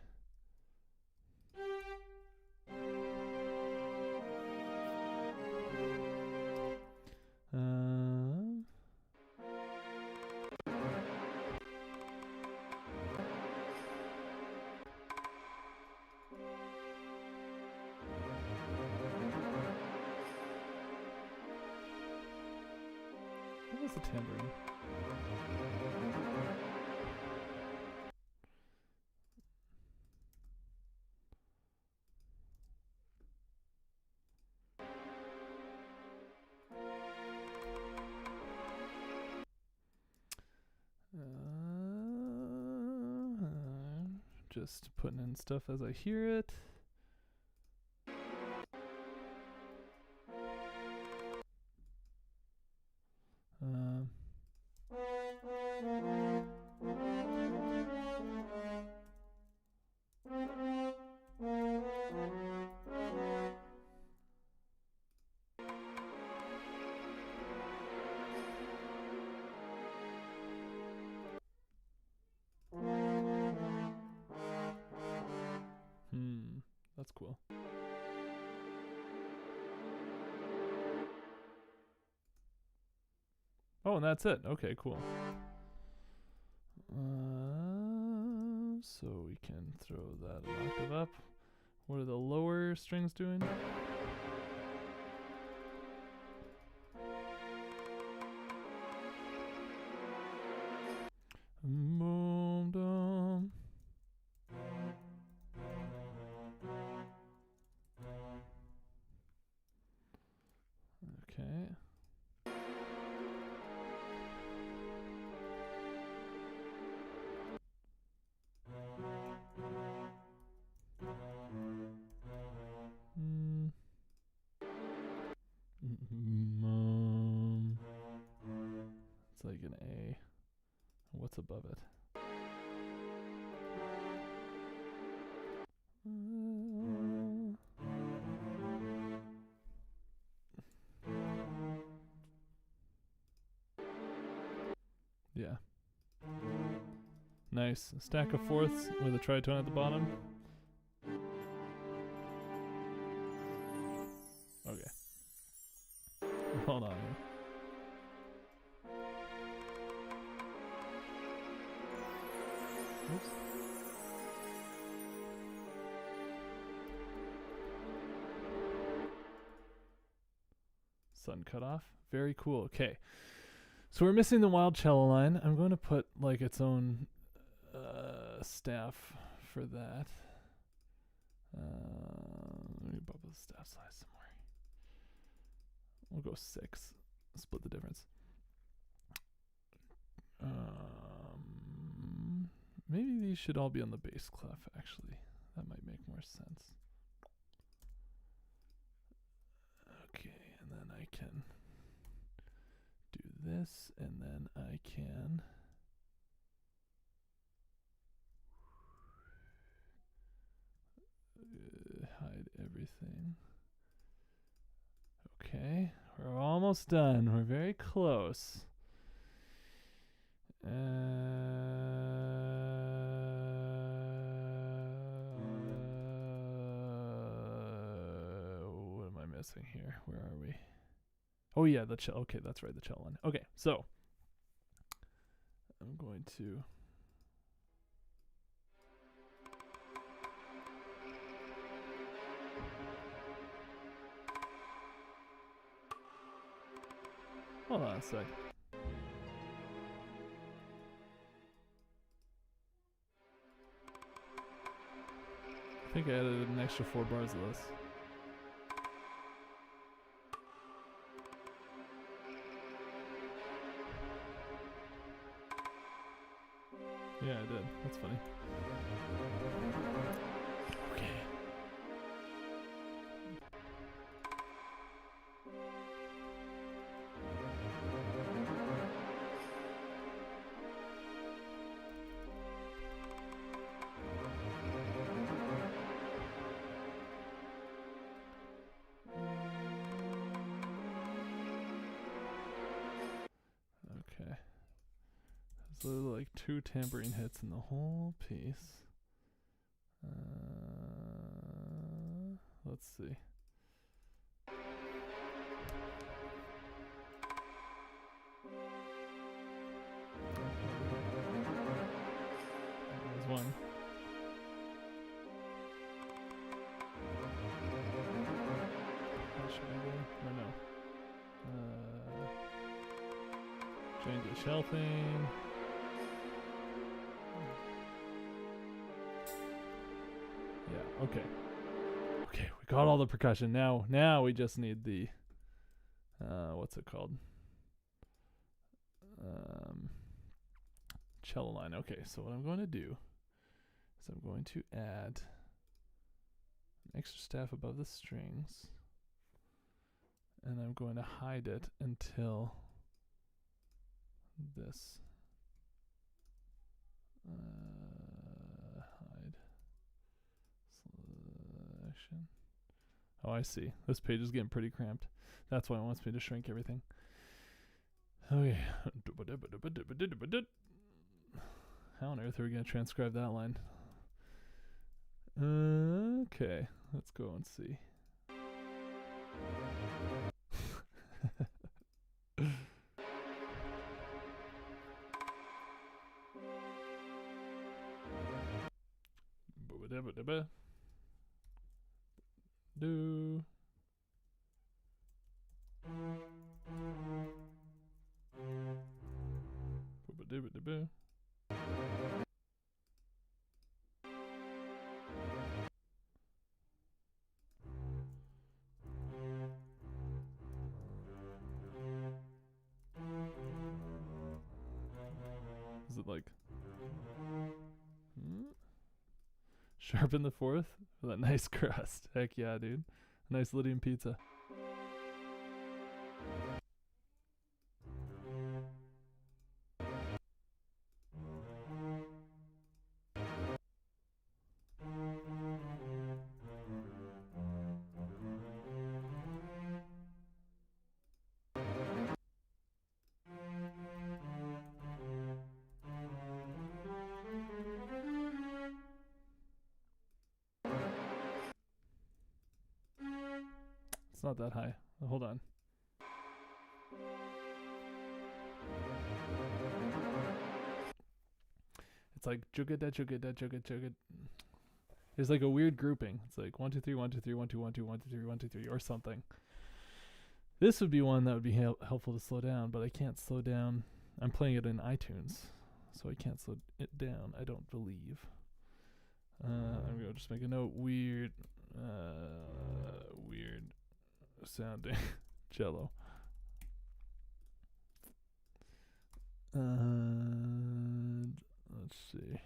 What was the tambourine? Just putting in stuff as I hear it. Oh, and that's it. Okay, cool. So we can throw that an octave up. What are the lower strings doing? Boom, dum. Okay. It's like an A. What's above it? Yeah. Nice. A stack of fourths with a tritone at the bottom. Okay. Hold on here. Oops. Sun cut off. Very cool. Okay. So we're missing the wild cello line. I'm going to put like its own staff for that. Let me bump the staff size somewhere. We'll go 6. Split the difference. Maybe these should all be on the bass clef, actually. That might make more sense. Okay, and then I can do this, and then I can hide everything. Okay, we're almost done. We're very close. What am I missing here? Where are we? Oh yeah, the cello. Okay, that's right, the cello line. Okay, so I'm going to hold on a sec. I think I added an extra 4 bars of this. Yeah, I did. That's funny. Okay. Okay. So like 2 tambourine hits in the whole piece. Let's see. There's one. That should be there. Or no. Change the shell thing. Yeah, okay. Okay, we got all the percussion. Now we just need the what's it called? Cello line. Okay, so what I'm going to do is I'm going to add an extra staff above the strings, and I'm going to hide it until this hide selection. Oh, I see. This page is getting pretty cramped. That's why it wants me to shrink everything. Okay. How on earth are we going to transcribe that line? Okay, let's go and see. Do. Is it like sharpen the fourth for that nice crust? Heck yeah, dude. A nice Lydian pizza. It's not that high. Hold on. It's like jugada jugada jugada jugada. There's like a weird grouping. It's like 1 2 3 1 2 3 1 2 1 2 1 2 3 1 2 3 or something. This would be one that would be helpful to slow down, but I can't slow down. I'm playing it in iTunes, so I can't slow it down. I don't believe. I'm gonna just make a note. Weird sounding cello. Let's see.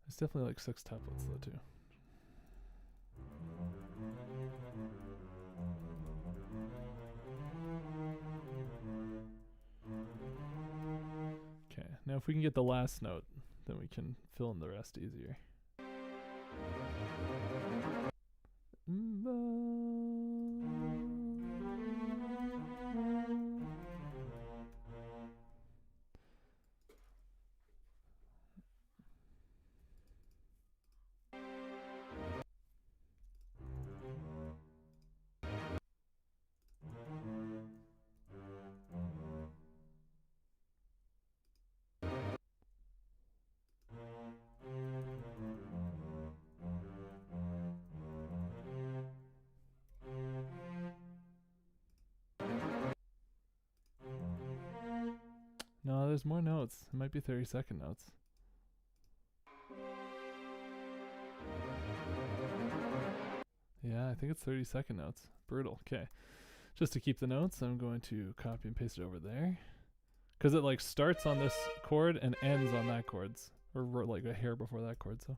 It's definitely like 6 tuplets though too. Okay, now if we can get the last note, then we can fill in the rest easier. No, there's more notes. It might be 30-second notes. Yeah, I think it's 30-second notes. Brutal. Okay. Just to keep the notes, I'm going to copy and paste it over there. Because it like starts on this chord and ends on that chord. Or like a hair before that chord, so.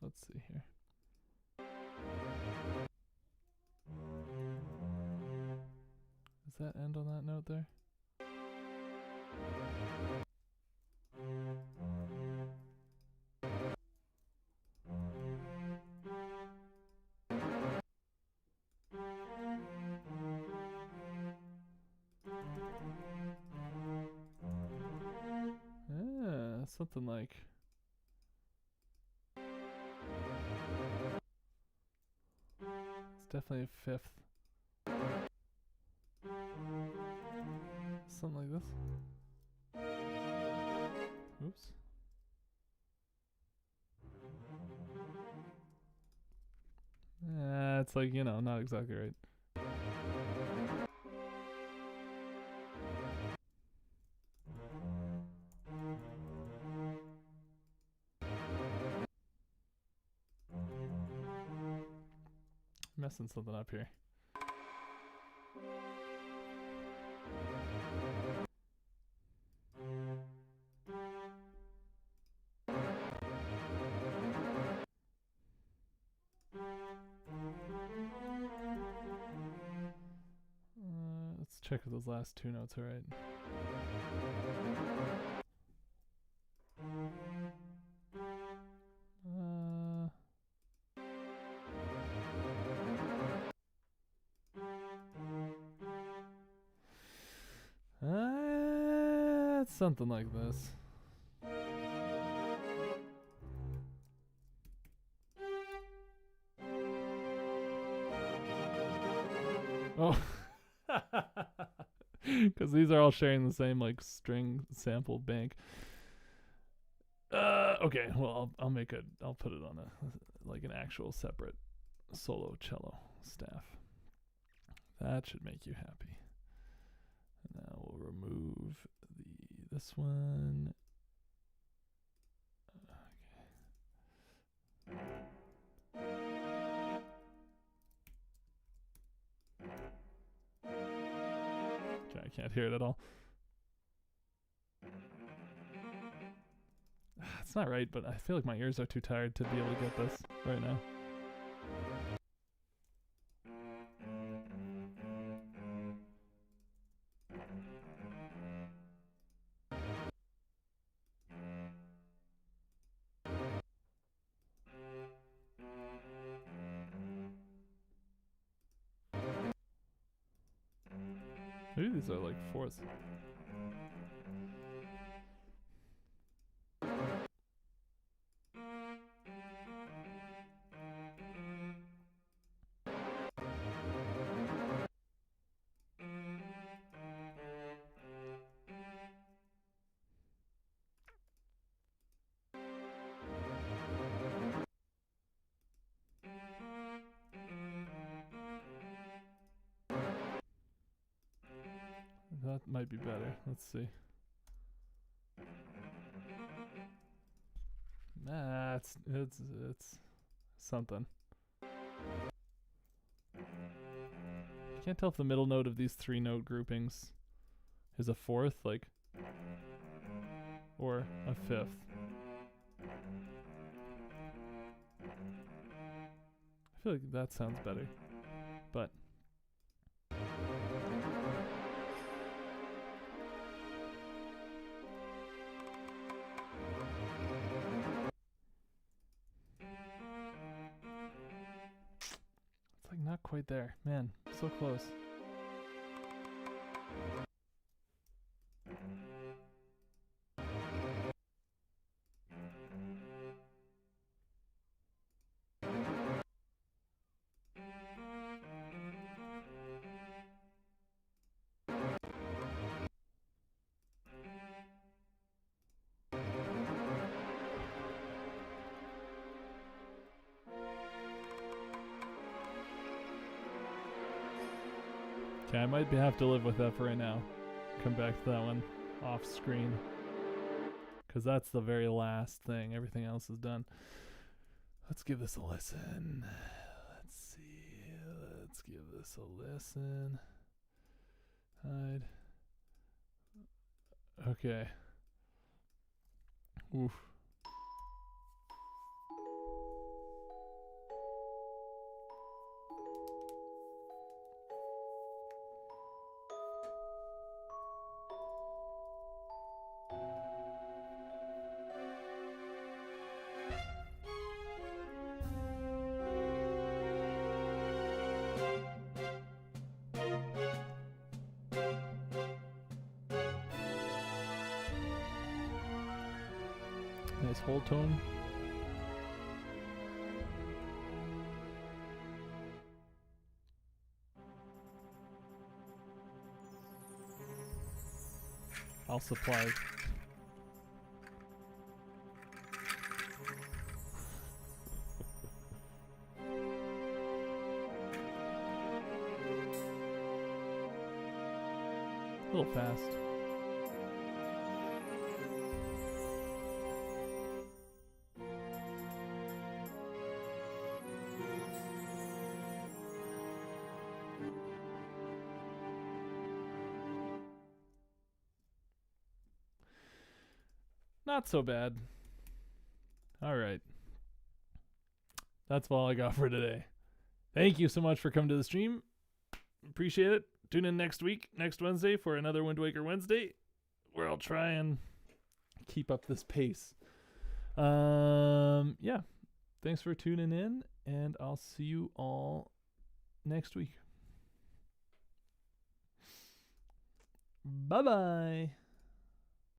Let's see here. Does that end on that note there? Yeah, something like. It's definitely a fifth. Something like this. Oops. It's like, you know, not exactly right. Messing something up here. Let's check if those last 2 notes are right. It's something like this. Oh. Because these are all sharing the same like string sample bank. Okay, well I'll put it on a like an actual separate solo cello staff. That should make you happy. And now we'll remove this one. Okay, I can't hear it at all. It's not right, but I feel like my ears are too tired to be able to get this right now. Maybe these are like fourths. That might be better. Let's see. Nah, it's something. I can't tell if the middle note of these 3-note groupings is a fourth, like, or a fifth. I feel like that sounds better, but not quite there. Man, so close. Okay, I might have to live with that for right now. Come back to that one off screen. Because that's the very last thing. Everything else is done. Let's give this a listen. Let's see. Let's give this a listen. Hide. Okay. Oof. Nice whole tone. I'll supply. A little fast. Not so bad. All right. That's all I got for today. Thank you so much for coming to the stream. Appreciate it. Tune in next week, next Wednesday, for another Wind Waker Wednesday. I'll try and keep up this pace. Yeah. Thanks for tuning in, and I'll see you all next week. Bye-bye.